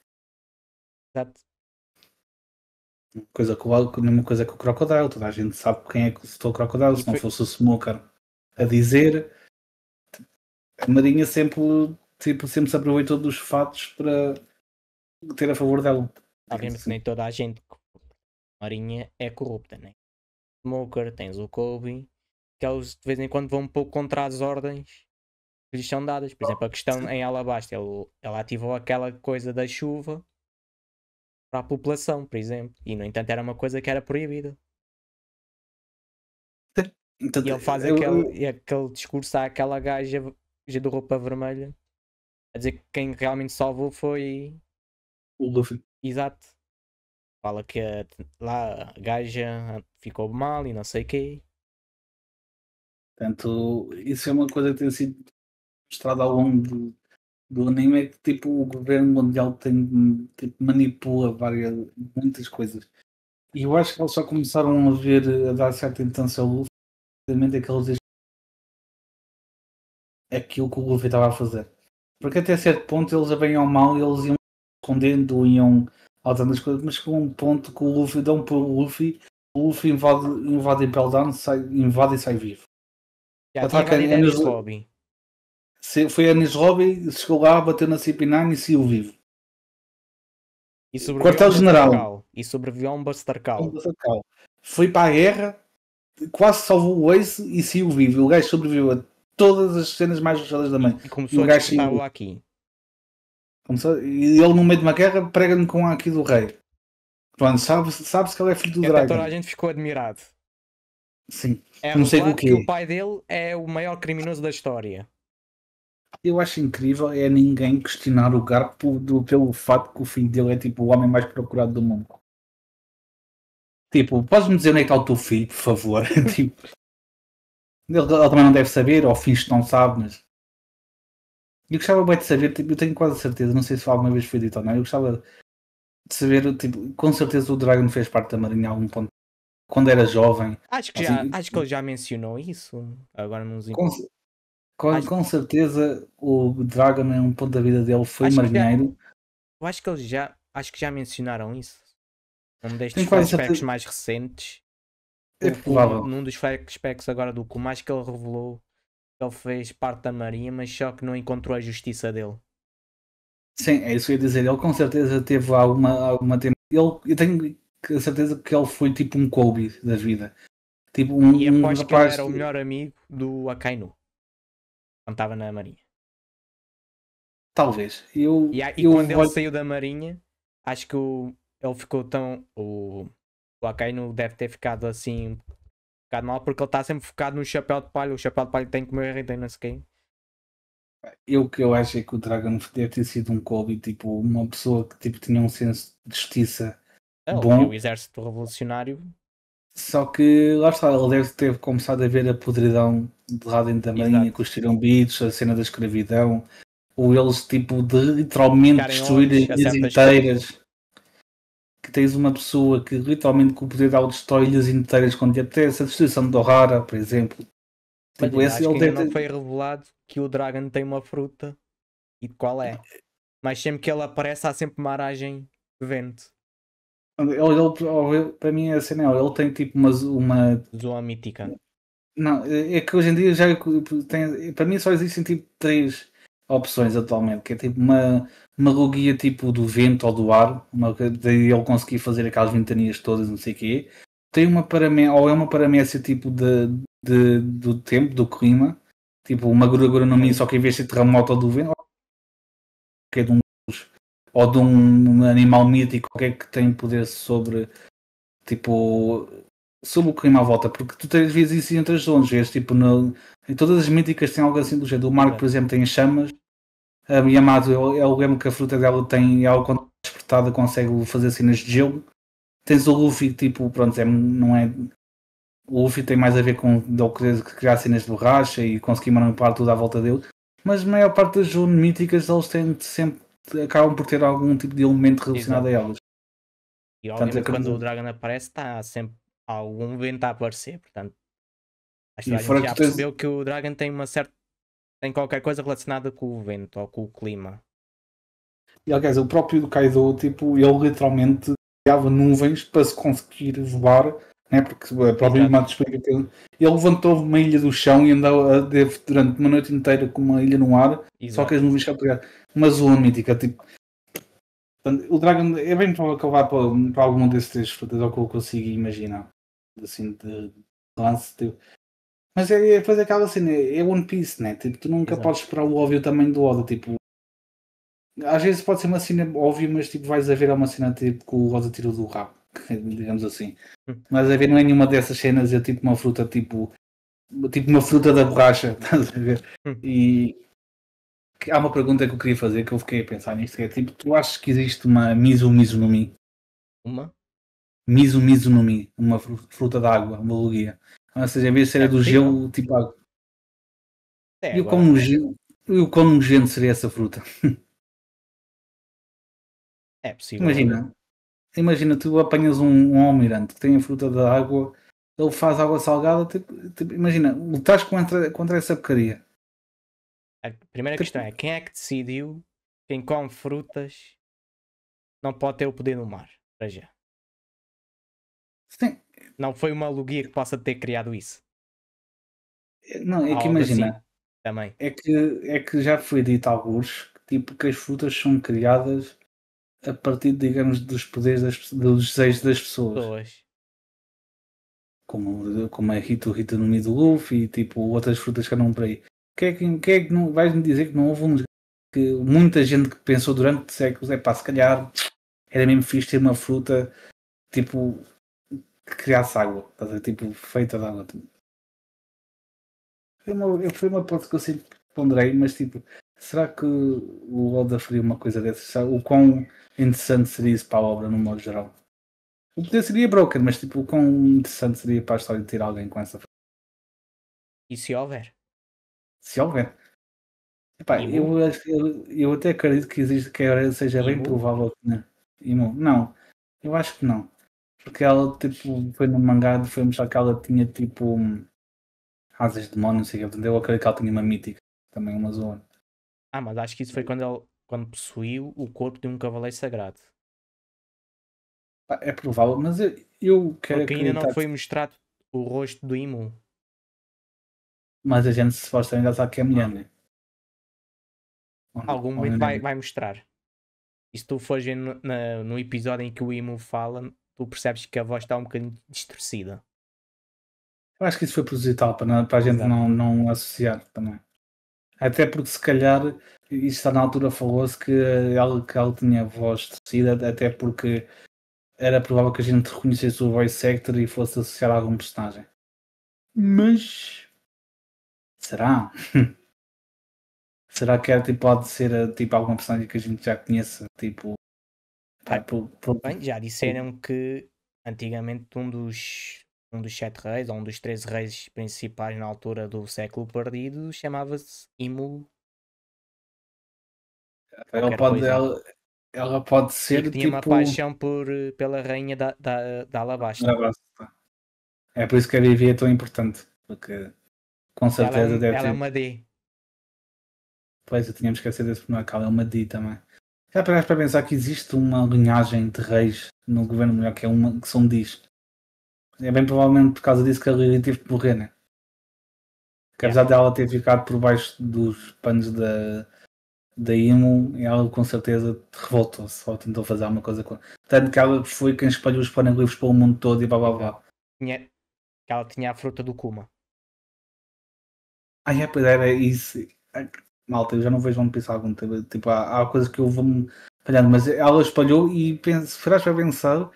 Exato. Mesma coisa que o Crocodile, toda a gente sabe quem é que citou o Crocodile, se não fosse o Smoker a dizer. A Marinha sempre se aproveitou dos fatos para ter a favor dela. Obviamente que nem toda a gente. A Marinha é corrupta, né? Smoker, tens o Kobe, que eles de vez em quando vão um pouco contra as ordens que lhes são dadas. Por exemplo, a questão em Alabasta, ele ativou aquela coisa da chuva para a população, por exemplo, e no entanto era uma coisa que era proibida. Então, e ele faz aquele discurso àquela gaja de roupa vermelha a dizer que quem realmente salvou foi o Luffy. Exato. Fala que lá a gaja ficou mal e não sei o quê. Portanto, isso é uma coisa que tem sido mostrada ao longo do anime, é que tipo, o governo mundial tipo, manipula muitas coisas. E eu acho que eles só começaram a dar certa intenção ao Luffy, realmente é que eles dizem aquilo que o Luffy estava a fazer. Porque até certo ponto eles já bem ao mal, eles iam escondendo, iam alterando as coisas, mas chegou um ponto que o Luffy dão para o Luffy invade Impel Down, invade e sai vivo. Ataca a Enies Lobby. Foi a Enies Lobby, chegou lá, bateu na CP9 e saiu vivo. E Quartel-General. E sobreviveu a um Buster Call. Foi para a guerra, quase salvou o Ace e saiu vivo. O gajo sobreviveu a todas as cenas mais fechadas da mãe. E começou a disputar o Haki. E ele no meio de uma guerra prega-me com o Haki do rei. Pronto, sabe-se que ele é filho do Dragon. Toda a gente ficou admirado. Sim. Não sei o que o pai dele é o maior criminoso da história. Eu acho incrível é ninguém questionar o Garp pelo fato que o filho dele é tipo o homem mais procurado do mundo. Tipo, podes-me dizer onde é que está o teu filho, por favor? Tipo, ele também não deve saber, ou finge que não sabe, mas eu gostava bem de saber, tipo, eu tenho quase certeza, não sei se alguma vez foi dito ou não, eu gostava de saber, tipo, com certeza o Dragon fez parte da Marinha a algum ponto, quando era jovem. Acho que ele já mencionou isso, agora nos com certeza o Dragon em um ponto da vida dele foi marinheiro. Eu acho que já mencionaram isso. Um destes flashbacks mais recentes. É provável. Num dos flashbacks agora do Kuma, acho que ele revelou que ele fez parte da Marinha, mas só que não encontrou a justiça dele. Sim, é isso que eu ia dizer. Ele com certeza teve alguma tempo. Eu tenho a certeza que ele foi tipo um Kobe da vida. Tipo e aposto que ele era o melhor amigo do Akainu quando estava na Marinha. Talvez. E quando ele saiu da Marinha, acho que ele ficou tão. O Akainu deve ter ficado assim. Ficado mal porque ele está sempre focado no chapéu de palha. O chapéu de palha tem que morrer e tem não sei quem. O que eu acho é que o Dragon deve ter sido um Kobe, tipo, uma pessoa que tipo, tinha um senso de justiça bom. O exército revolucionário. Só que lá está, ele deve ter começado a ver a podridão de lá dentro da Marinha, com os tirombitos, a cena da escravidão, ou eles tipo de literalmente destruírem ilhas inteiras. que tens uma pessoa que literalmente com o poder dela destrói ilhas inteiras quando lhe apetece, a destruição de Ohara, por exemplo. Mas Tipo, ainda esse acho que ele ainda não deve foi revelado que o Dragon tem uma fruta e de qual é. Mas sempre que ele aparece há sempre uma aragem de vento. para mim a cena é, ele tem tipo uma. Zoa mítica. Não, é que hoje em dia já tem, para mim só existem tipo três opções atualmente, que é tipo uma logia tipo do vento ou do ar, daí ele conseguir fazer aquelas ventanias todas, não sei o quê. Tem uma paramécia, ou é uma paramécia tipo do tempo, do clima, tipo uma agronomia, só que em vez de ser terremoto ou do vento, que é de um, ou de um animal mítico, qualquer que tem poder sobre tipo sobre o clima à volta, porque tu tens vezes isso entre as zonas, vês tipo em todas as míticas tem algo assim do jeito. O Marco, por exemplo, tem as chamas, a Yamato, eu lembro que a fruta dela tem algo quando é despertada consegue fazer cenas de gelo. Tens o Luffy, tipo, pronto, não é. O Luffy tem mais a ver com ele criar cenas de borracha e conseguir manipular tudo à volta dele. Mas a maior parte das zonas míticas eles têm sempre acabam por ter algum tipo de elemento relacionado Exato. a elas. E Portanto, obviamente quando o Dragon aparece está sempre algum vento a aparecer. Portanto, acho que e a gente fora que já tu tens. percebeu que o Dragon tem uma certa. Tem qualquer coisa relacionada com o vento ou com o clima. E aliás, o próprio do Kaido, tipo, ele literalmente criava nuvens para se conseguir voar, né? Porque a própria Exato. Yamato explica que ele levantou uma ilha do chão e andou durante uma noite inteira com uma ilha no ar, só que Exato. as nuvens capturaram. Uma zona mítica, tipo. Portanto, o Dragon é bem provável que ele vá para algum desses três frutas, ou que eu consigo imaginar. Assim, de lance. Tipo. Mas depois aquela cena, é One Piece, né? Tipo, tu nunca Exato. podes esperar o óbvio também do Oda, tipo. Às vezes pode ser uma cena óbvia, mas tipo, vais a ver uma cena tipo que o Rosa tirou do rabo, digamos assim. Hum. Mas a ver, não é nenhuma dessas cenas, é tipo uma fruta, tipo uma fruta da borracha, estás a ver? E há uma pergunta que eu queria fazer que eu fiquei a pensar nisto, que é tipo, tu achas que existe uma Mizu Mizu no Mi? Uma? Mizu Mizu no Mi, uma fruta d'água, uma logia. Ou seja, em vez de ser É a do possível? gelo, tipo água. É, E agora. o quão nojento seria essa fruta? É possível haver. Imagina, Imagina, tu apanhas um almirante que tem a fruta da água, ele faz água salgada, imagina, lutas contra essa porcaria. A primeira Tipo, questão é quem é que decidiu que quem come frutas não pode ter o poder no mar? Para já. sim, Não foi uma logia que possa ter criado isso. não, é Há que algo assim imagina, também. é que já foi dito a alguns que as frutas são criadas a partir, digamos, dos poderes dos desejos das pessoas. Pessoas. Como a Rita no Mi do Luffy e tipo outras frutas que andam por aí. Que é que não vais-me dizer que não houve que muita gente que pensou durante séculos, é pá, se calhar era mesmo fixe ter uma fruta tipo que criasse água, estás a ver? Tipo feita de água. Foi uma hipótese que eu sempre ponderei, mas tipo, será que o Oda faria uma coisa dessas? O quão interessante seria isso para a obra no modo geral? O poder seria broken, mas tipo, o quão interessante seria para a história de ter alguém com essa. E se houver? Se houver. Epá, Imu? eu até acredito que existe que seja bem Imu? provável que não. Não, eu acho que não. Porque ela tipo, foi no mangá, foi mostrar que ela tinha tipo asas de demónio, não sei o que. Portanto, eu acredito que ela tinha uma mítica, também uma zona. Ah, mas acho que isso foi quando ele quando possuiu o corpo de um cavaleiro sagrado. É provável, mas eu quero Porque ainda não acreditar foi que mostrado o rosto do Imu. mais a gente supostamente já sabe que é mulher, né? Algum Ou momento não vai, é? vai mostrar. E se tu fores ver no episódio em que o Imu fala, tu percebes que a voz está um bocadinho distorcida. Eu acho que isso foi proposital para a gente Exato. não associar também. Até porque se calhar isso está na altura falou-se que ela tinha voz torcida, até porque era provável que a gente reconhecesse o voice actor e fosse associar a algum personagem. Mas será? Será que pode ser tipo alguma personagem que a gente já conheça? Tipo, pá, Ah, bem, já disseram que antigamente um dos sete reis, ou um dos 13 reis principais na altura do século perdido, chamava-se Imu ele qualquer pode, coisa. ela, ela pode E ser que tinha uma tipo. paixão pela rainha da Alabasta. É por isso que a Vivi é tão importante, porque com certeza deve Ela é ter. uma D. Pois eu tinha me esquecido desse pormenor, que ela é uma D também. Já pegaste para pensar que existe uma linhagem de reis no governo mundial que, que são Ds. É bem provavelmente por causa disso que a Lily teve de morrer, né? Que Yeah. apesar dela ter ficado por baixo dos panos da Imo, ela com certeza revoltou-se ou tentou fazer alguma coisa com. Tanto que ela foi quem espalhou os paneglifos para o mundo todo e blá blá blá. Que ela tinha a fruta do Kuma. Pois era isso. Malta, eu já não vejo onde pensar algum tempo. Tipo, há coisas que eu vou-me falhando, mas ela espalhou e penso, se for para pensar, a Como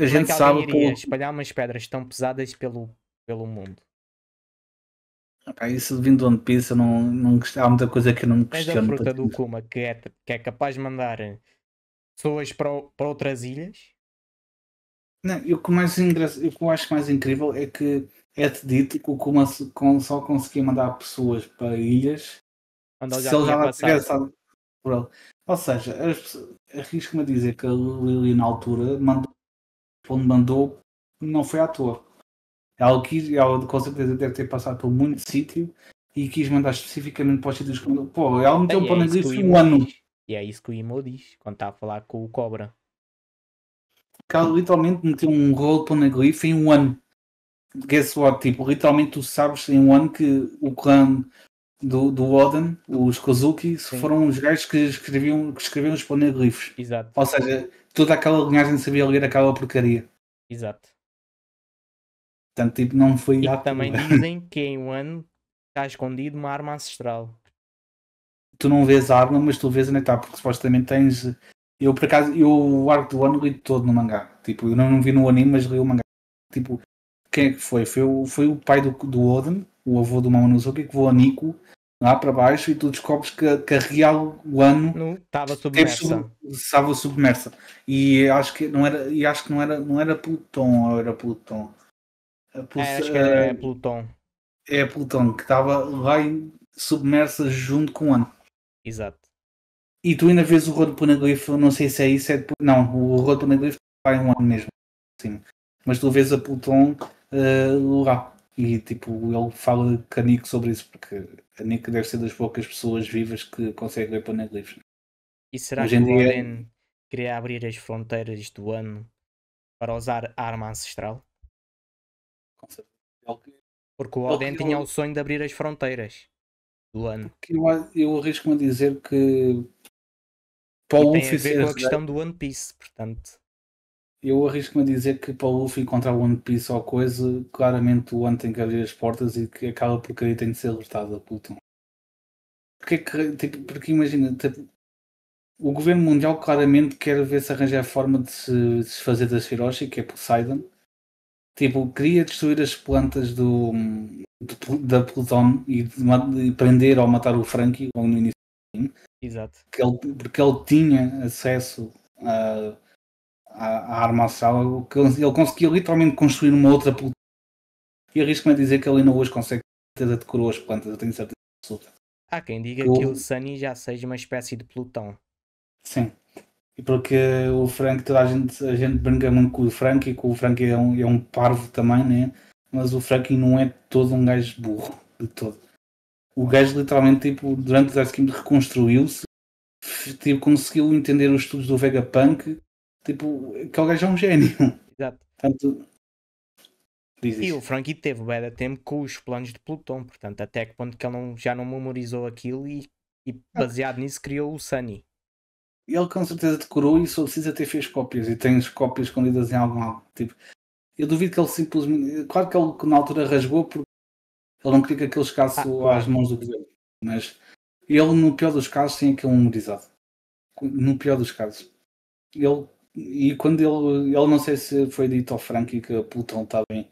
é gente que alguém sabe iria pelo. espalhar umas pedras tão pesadas pelo mundo? Isso vindo de One Piece, eu não há muita coisa que eu não me Tens a questiono. fruta do Kuma que é capaz de mandar pessoas para outras ilhas. Não, e o que o que eu acho mais incrível é que é-te dito que o Kuma só conseguia mandar pessoas para ilhas Onde ele se já ele já tinha lá passado. tivesse por ele. Ou seja, arrisco-me a dizer que a Lily na altura mandou onde mandou não foi à toa. Ela com certeza deve ter passado por muito sítio e quis mandar especificamente para os sítios que mandou. Pô, ela meteu E o é isso que o Poneglyph em um Imo ano. diz. E é isso que o Imo diz quando está a falar com o Cobra. Que ela literalmente meteu um rolo de Poneglyph em um ano. Guess what? Tipo, literalmente tu sabes em um ano que o clã do Oden, os Kozuki, Sim, foram os gajos que escreviam os Poneglyphs. exato. Ou seja, toda aquela linhagem sabia ler aquela porcaria. Exato. Portanto, tipo, não foi E à que também toa. dizem que em um ano está escondido uma arma ancestral. Tu não vês a arma, mas tu vês onde está, porque supostamente tens. Eu por acaso, o arco do ano li todo no mangá. Tipo, eu não vi no anime, mas li o mangá. Tipo, quem é que foi? Foi o pai do Oden, o avô do Momonosuke, que voou a Nico lá para baixo e tu descobres que a real Wano Estava submersa. estava submersa. E acho que não era, não era Pluton, ou era Pluton. Acho que é Plutão. É Pluton, que estava lá submersa junto com o Wano. Exato. E tu ainda vês o Rodo Poneglyph, não sei se é isso, não, o Rodo Poneglyph vai um ano mesmo, sim. Mas tu vês a Pluton lá, e tipo, ele fala com a Nico sobre isso, porque a Nico deve ser das poucas pessoas vivas que consegue ler Poneglyphs. E será Hoje que em o dia, Oden queria abrir as fronteiras do ano para usar a arma ancestral? Porque o Oden tinha o sonho de abrir as fronteiras do ano. eu arrisco-me a dizer que para E o tem a Luffy ver ser com a rei, questão do One Piece, portanto. eu arrisco-me a dizer que para o Luffy encontrar o One Piece ou coisa, claramente o One tem que abrir as portas e que aquela porcaria tem de ser alertada a Pluton. Porque imagina, tipo, o governo mundial claramente quer ver se arranja a forma de se desfazer da Hiroshi, que é Poseidon. Tipo, queria destruir as plantas da Pluton e prender ou matar o Frankie logo no início, Exato. porque ele tinha acesso à arma astral, ele conseguia literalmente construir uma outra Pluton. E arrisco-me a dizer que ele ainda hoje consegue, certeza, decorou as plantas, eu tenho certeza absoluta. Há quem diga Que que o eu, Sunny já seja uma espécie de Plutão. sim. E porque o Frank, a gente brinca muito com o Frank e que o Frank é um parvo também, né? Mas o Frank não é todo um gajo burro, de todo. O gajo literalmente, tipo, durante o Ice reconstruiu-se, tipo, conseguiu entender os estudos do Vegapunk, tipo, aquele gajo é um gênio. Exato. Portanto, diz E o isso. Frankie teve bué de tempo com os planos de Plutão, portanto, até que ponto que ele já não memorizou aquilo e baseado nisso criou o Sunny. Ele com certeza decorou e só precisa ter fez cópias e tem as cópias escondidas em algum lado. Tipo, eu duvido que ele simplesmente. Claro que ele na altura rasgou porque ele não queria que aquilo chegasse às Claro. mãos do governo. Mas ele, no pior dos casos, tem aquilo memorizado. No pior dos casos. E quando ele não sei se foi dito ao Frankie que a Plutão está bem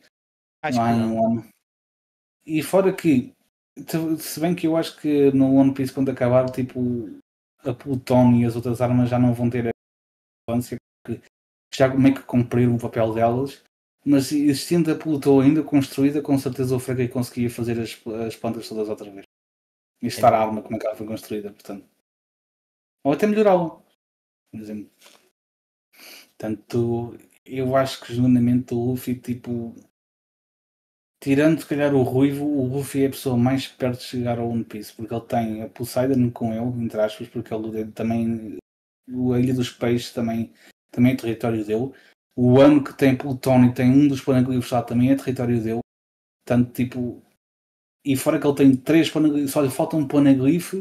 Acho que lá em não. um ano. E fora que, se bem que eu acho que no One Piece, quando acabar, tipo, a Plutão e as outras armas já não vão ter a relevância, porque já meio que cumpriram o papel delas. Mas existindo a Plutão ainda construída, com certeza o Frankie conseguia fazer as plantas todas outra vez. E estar a arma como é que ela foi construída, portanto. Ou até melhorá-la. por exemplo. Portanto, eu acho que genuinamente o Luffy, tipo, tirando se calhar o Ruivo, o Luffy é a pessoa mais perto de chegar ao One Piece, porque ele tem a Poseidon com ele, entre aspas, porque ele também, a Ilha dos Peixes também é território dele. O ano que tem Plutônio tem um dos paneglifos lá também é território dele. Portanto, tipo, e fora que ele tem 3 paneglifos, só lhe falta um paneglife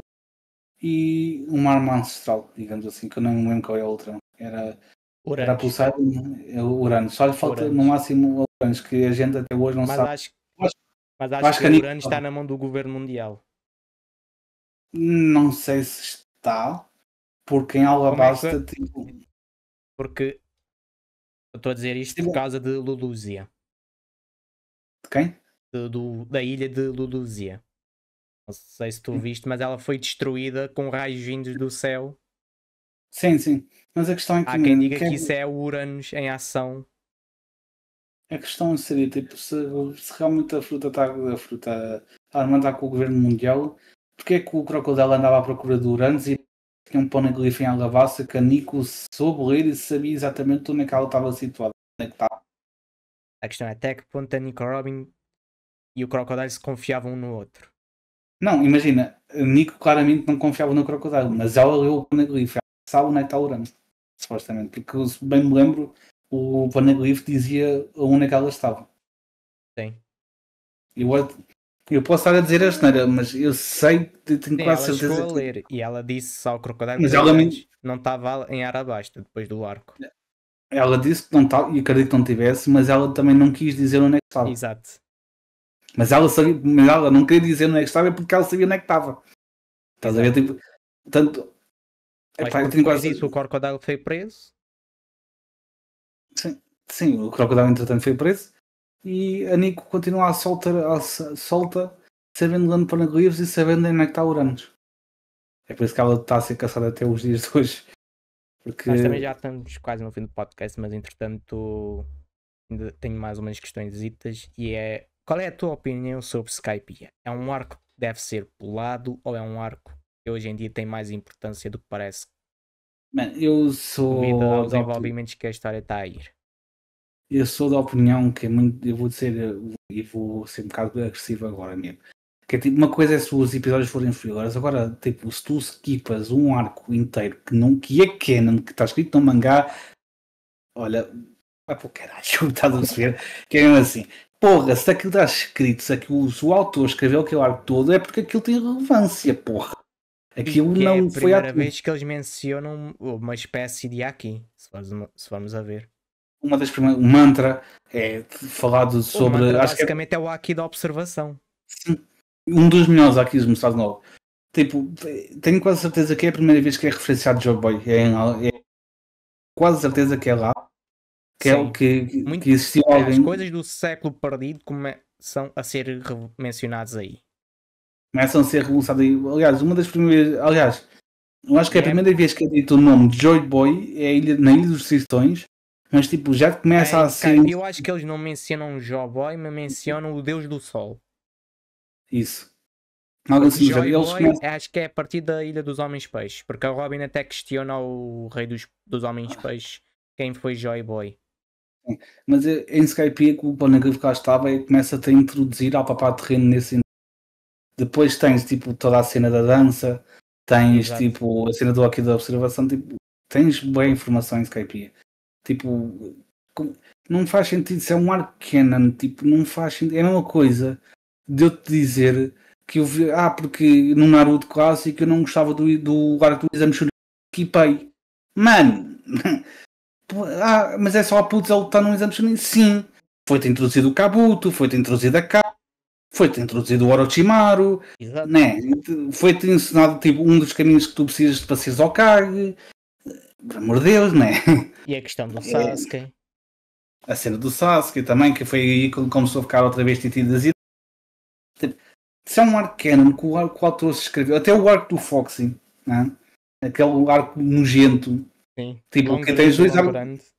e uma arma ancestral, digamos assim, que eu não me lembro qual é a outra. Era a Uranus. Poseidon, é o Urano. Só lhe falta Uranus. no máximo o Uranus, que a gente até hoje não Mas sabe. acho acho que a o Nico Uranus está na mão do governo mundial. não sei se está, porque em Alabasta, tipo, Porque eu estou a dizer isto por causa de Lulúzia. de quem? Da ilha de Lulúzia. Não sei se tu viste, mas ela foi destruída com raios vindos do céu. Sim, sim. Mas a questão é que Há quem diga que isso é o Uranus em ação. a questão seria tipo, se realmente a fruta está a armada com o governo mundial, porque é que o Crocodile andava à procura do Uranus e tinha um poneglyph em Alabasta que a Nico soube ler e sabia exatamente onde é que ela estava situada. Onde é que estava. A questão é até que ponto a Nico Robin e o Crocodile se confiavam um no outro. Não, imagina, a Nico claramente não confiava no Crocodile, mas ela leu o poneglyph, ela sabe onde é que está o Uranus, supostamente, porque se bem me lembro, o poneglyph dizia onde é que ela estava. Sim. Eu posso estar a dizer a asneira, mas eu sei, tenho quase Ela certeza chegou a ler e ela disse ao Crocodile mas que o ela, Uranus não estava em Arabasta depois do arco. ela disse que não estava, e acredito que não tivesse, mas ela também não quis dizer onde é que estava. Exato. Mas ela sabia, mas ela não queria dizer onde é que estava porque ela sabia onde é que estava. Estás a ver? Tipo, portanto, Mas epá, eu tenho depois quase... disso o Crocodile foi preso. Sim, o Crocodile entretanto foi preso e a Nico continua solta, sabendo onde para livros e sabendo onde é que está Uranus. É por isso que ela está a ser caçada até os dias de hoje. Porque... Nós também já estamos quase no fim do podcast, mas entretanto ainda tenho mais umas questões e é: qual é a tua opinião sobre Skypiea? É um arco que deve ser pulado ou é um arco que hoje em dia tem mais importância do que parece Man, eu devido ao sou desenvolvimento que a história está a ir? Eu sou da opinião que é muito. Eu vou ser. E vou ser um bocado agressivo agora mesmo. Que é tipo, uma coisa é se os episódios forem fillers, agora, tipo, se tu skipas um arco inteiro que é canon, que está escrito no mangá, olha, vai para o caralho, estás a perceber? Que é mesmo assim, porra, se aquilo está escrito, se o autor escreveu aquele arco todo, é porque aquilo tem relevância, porra. Aquilo E que é não a foi à primeira vez que eles mencionam uma espécie de Aki, se formos a ver. uma das primeiras. O mantra é falado sobre. O mantra Acho que basicamente é o Aki da observação. um dos melhores aqui mostrado novo. Tipo, tenho quase certeza que é a primeira vez que é referenciado Joe Boy. É quase certeza que é lá. Que é o que existiu alguém. As coisas do século perdido começam a ser mencionadas aí. Começam a ser revolucionadas aí. Aliás, uma das primeiras. Aliás, eu acho que é a E é- primeira vez que é dito o nome de Joy Boy na Ilha dos Tritões. Mas tipo, já começa a ser. Eu acho que eles não mencionam Joy Boy, mas mencionam o Deus do Sol. Isso. Algo assim, Joy eles Boy começam... acho que é a partir da Ilha dos Homens Peixes, porque a Robin até questiona o rei dos Homens Peixes quem foi Joy Boy. Mas em Skype, o Poneglyph que lá estava e começa-te a introduzir ao papá terreno nesse. Depois tens tipo toda a cena da dança, tens Exato. tipo a cena do hockey da observação, tipo, tens boa informação em Skype. Tipo, não faz sentido se é um arco canon, tipo, não faz sentido. É a mesma coisa de eu te dizer que eu vi, porque no Naruto clássico eu não gostava do arco do exame Chunin, equipei. Mano, mas é só a putz ele está no exame Chunin? Sim. Foi-te introduzido o Kabuto, foi-te introduzido a K, foi-te introduzido o Orochimaru, né? Foi-te ensinado tipo, um dos caminhos que tu precisas para seres Hokage. Por amor de Deus, né? E a questão do Sasuke. A cena do Sasuke também, que foi aí que começou a ficar outra vez titido das ideias. Tipo, se é um arco canon que o autor se escreveu, até o arco do Foxy, né? Aquele arco nojento. Sim. Tipo, que tens dois arcos.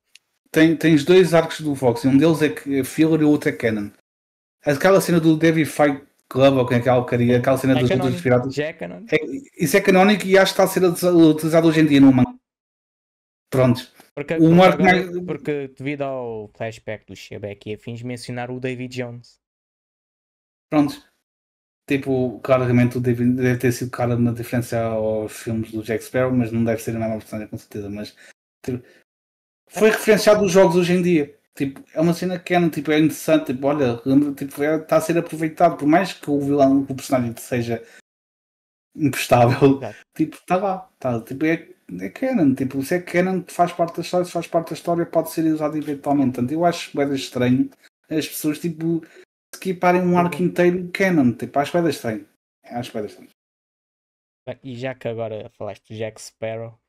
Tens dois arcos do Foxy, um deles é filler e o outro é canon. Aquela cena do Devil Fight Club, ou quem é aquela cena dos Ultras Piratas. Já é canónico. Isso é canónico e acho que está a ser utilizado hoje em dia no manga. Prontos. Porque, O porque, Mark agora, Knight, porque devido ao flashback do Shebeck e afins, mencionar o David Jones. prontos. Tipo, claramente o David deve ter sido cara na diferença aos filmes do Jack Sparrow, mas não deve ser a mesma personagem com certeza. Mas tipo, foi referenciado nos jogos hoje em dia. Tipo, é uma cena que tipo, é interessante. Tipo, olha, tipo, está a ser aproveitado. Por mais que o vilão, o personagem seja imprestável, Exato. tipo, está lá. Tá, tipo, é canon. Tipo, se é canon, faz parte da história. Se faz parte da história, pode ser usado eventualmente. Portanto, eu acho bem estranho as pessoas, tipo, skiparem um arco inteiro canon. Tipo, acho bem estranho. Acho bem estranho. Bem, e já que agora falaste do Jack Sparrow,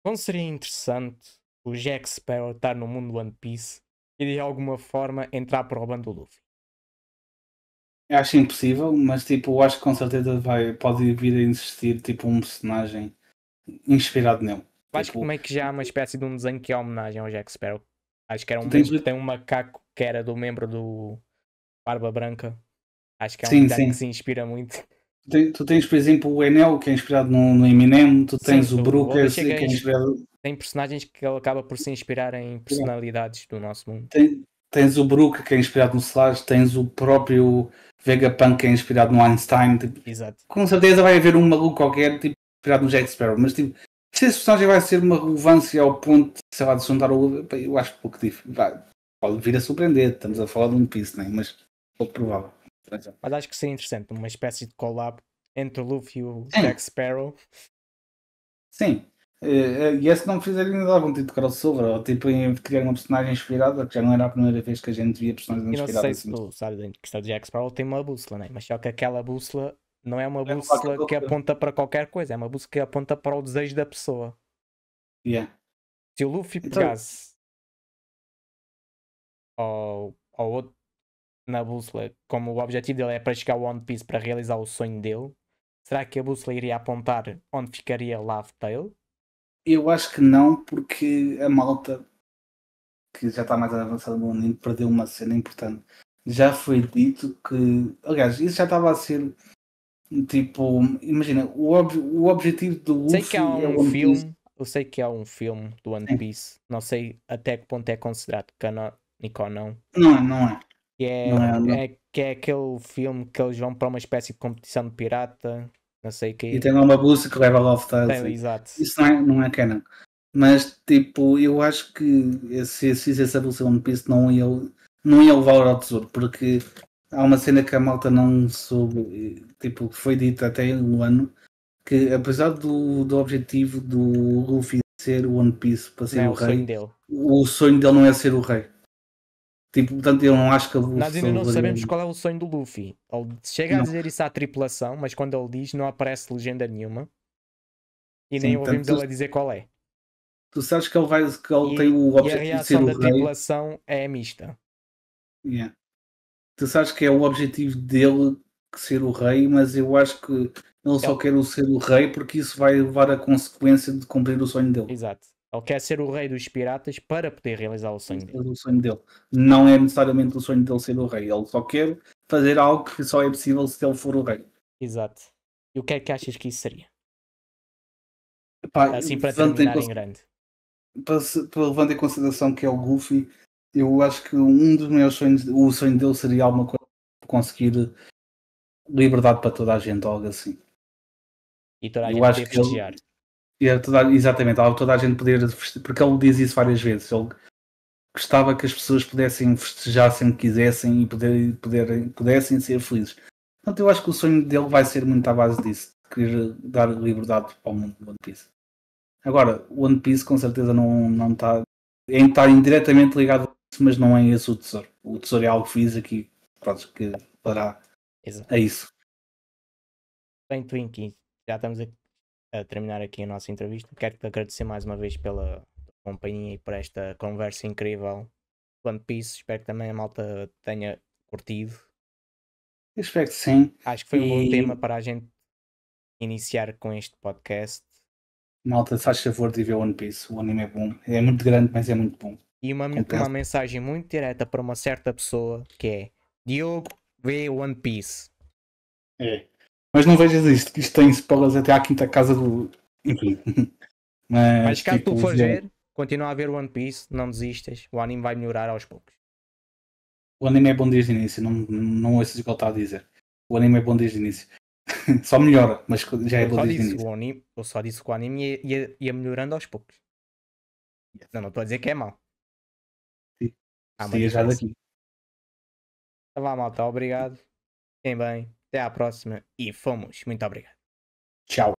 não seria interessante o Jack Sparrow estar no mundo do One Piece e de alguma forma entrar por roubando o Luffy? Eu acho impossível, mas tipo, eu acho que com certeza pode vir a existir tipo um personagem inspirado nele. Acho que Tipo, meio que já há uma espécie de um desenho que é homenagem ao Jack Sparrow. Acho que era um tu tens. mesmo que tem um macaco que era do membro do Barba Branca. Acho que é um Sim, desenho que sim. se inspira muito. Tu tens, por exemplo, o Enel, que é inspirado no Eminem, tu Sim, tens o o Brook, Oda chega que é inspirado. tem personagens que ele acaba por se inspirar em personalidades do nosso mundo. Tens o Brook, que é inspirado no Slash, tens o próprio Vegapunk, que é inspirado no Einstein. Tipo, Exato. com certeza vai haver um maluco qualquer tipo, inspirado no Jack Sparrow, mas tipo, se esse personagem vai ser uma relevância ao ponto de, sei lá, de juntar o. Eu acho pouco difícil. Pode vir a surpreender, estamos a falar de One Piece, né? Mas pouco provável. Mas acho que seria interessante uma espécie de collab entre o Luffy e o Sim, Jack Sparrow. sim. E esse não fizerem ainda algum tipo de crossover, ou tipo em criar uma personagem inspirada, que já não era a primeira vez que a gente via personagens E não sei inspiradas se assim. tu sabes, a questão do Jack Sparrow tem uma bússola, né? Mas só que aquela bússola não é uma Leva para bússola aquela que coisa. aponta para qualquer coisa, é uma bússola que aponta para o desejo da pessoa. Yeah. Se o Luffy Então, pegasse ao outro na bússola, como o objetivo dele é para chegar ao One Piece para realizar o sonho dele, será que a bússola iria apontar onde ficaria Laugh Tale? eu acho que não, porque a malta que já está mais avançada no anime perdeu uma cena importante. Já foi dito que, aliás, isso já estava a ser tipo, imagina, o objetivo do Sei que há Luffy é o um One Piece. filme, eu sei que há um filme do One Sim. Piece, não sei até que ponto é considerado canónico ou não, Não é, não é. que Não é, não. que é aquele filme que eles vão para uma espécie de competição de pirata, não sei o E quê. tem lá uma bússola que leva a Love Tale, Tem, sim. exato. Isso não é canon. Mas, tipo, eu acho que se fizesse a evolução One Piece não ia levar ao tesouro, porque há uma cena que a malta não soube, tipo, foi dita até no ano, que apesar do objetivo do Luffy ser o One Piece para Não ser é o o sonho rei, dele. o sonho dele não é ser o rei. Tipo, portanto, eu não acho que a Nós ainda bússola não sabemos levaria. qual é o sonho do Luffy. Ele chega a Não, dizer isso à tripulação, mas quando ele diz, não aparece legenda nenhuma. E nem sim, ouvimos portanto, ele a dizer qual é. tu sabes que ele tem o E a objetivo de ser reação o da rei. tripulação é mista. Yeah. Tu sabes que é o objetivo dele ser o rei, mas eu acho que ele só Ele, quer ser o rei porque isso vai levar a consequência de cumprir o sonho dele. exato. Ele quer ser o rei dos piratas para poder realizar o sonho dele. O sonho dele. Não é necessariamente o sonho dele ser o rei. Ele só quer fazer algo que só é possível se ele for o rei. Exato. E o que é que achas que isso seria? Epá, Assim para terminar em grande. levando em consideração que é o Goofy, eu acho que um dos meus sonhos, o sonho dele seria alguma coisa conseguir liberdade para toda a gente, algo assim. E toda a Eu gente acho poder que ele, festejar. exatamente, toda a gente poder, porque ele diz isso várias vezes. Ele gostava que as pessoas pudessem festejar sempre que quisessem e pudessem ser felizes. Portanto, eu acho que o sonho dele vai ser muito à base disso, de querer dar liberdade ao mundo do One Piece. Agora, o One Piece com certeza não está indiretamente ligado a isso, mas não é esse o tesouro. O tesouro é algo físico e pronto, que fará Exato. a isso. Bem, Twinkie, já estamos a terminar aqui a nossa entrevista. Quero-te agradecer mais uma vez pela companhia e por esta conversa incrível. One Piece, espero que também a malta tenha curtido. Eu espero que sim. Acho que foi um bom tema E para a gente iniciar com este podcast. malta, faz favor de ver One Piece. O anime é bom. É muito grande, mas é muito bom. E uma Compensa. mensagem muito direta para uma certa pessoa que é: Diogo, vê One Piece. É. Mas não vejas isto, que isto tem spoilers até à quinta casa do. Enfim. Mas caso tipo, tu fores ver, continua a ver One Piece, não desistas, o anime vai melhorar aos poucos. o anime é bom desde o início, não ouço o que ele está a dizer. O anime é bom desde o início. Só melhora, mas já é Eu bom só desde o disse, início. eu só disse que o anime ia melhorando aos poucos. Não estou a dizer que é mau. Há uma Saía já diferença. daqui. Então vá, malta, obrigado. Fiquem bem, até à próxima e fomos. Muito obrigado. Tchau.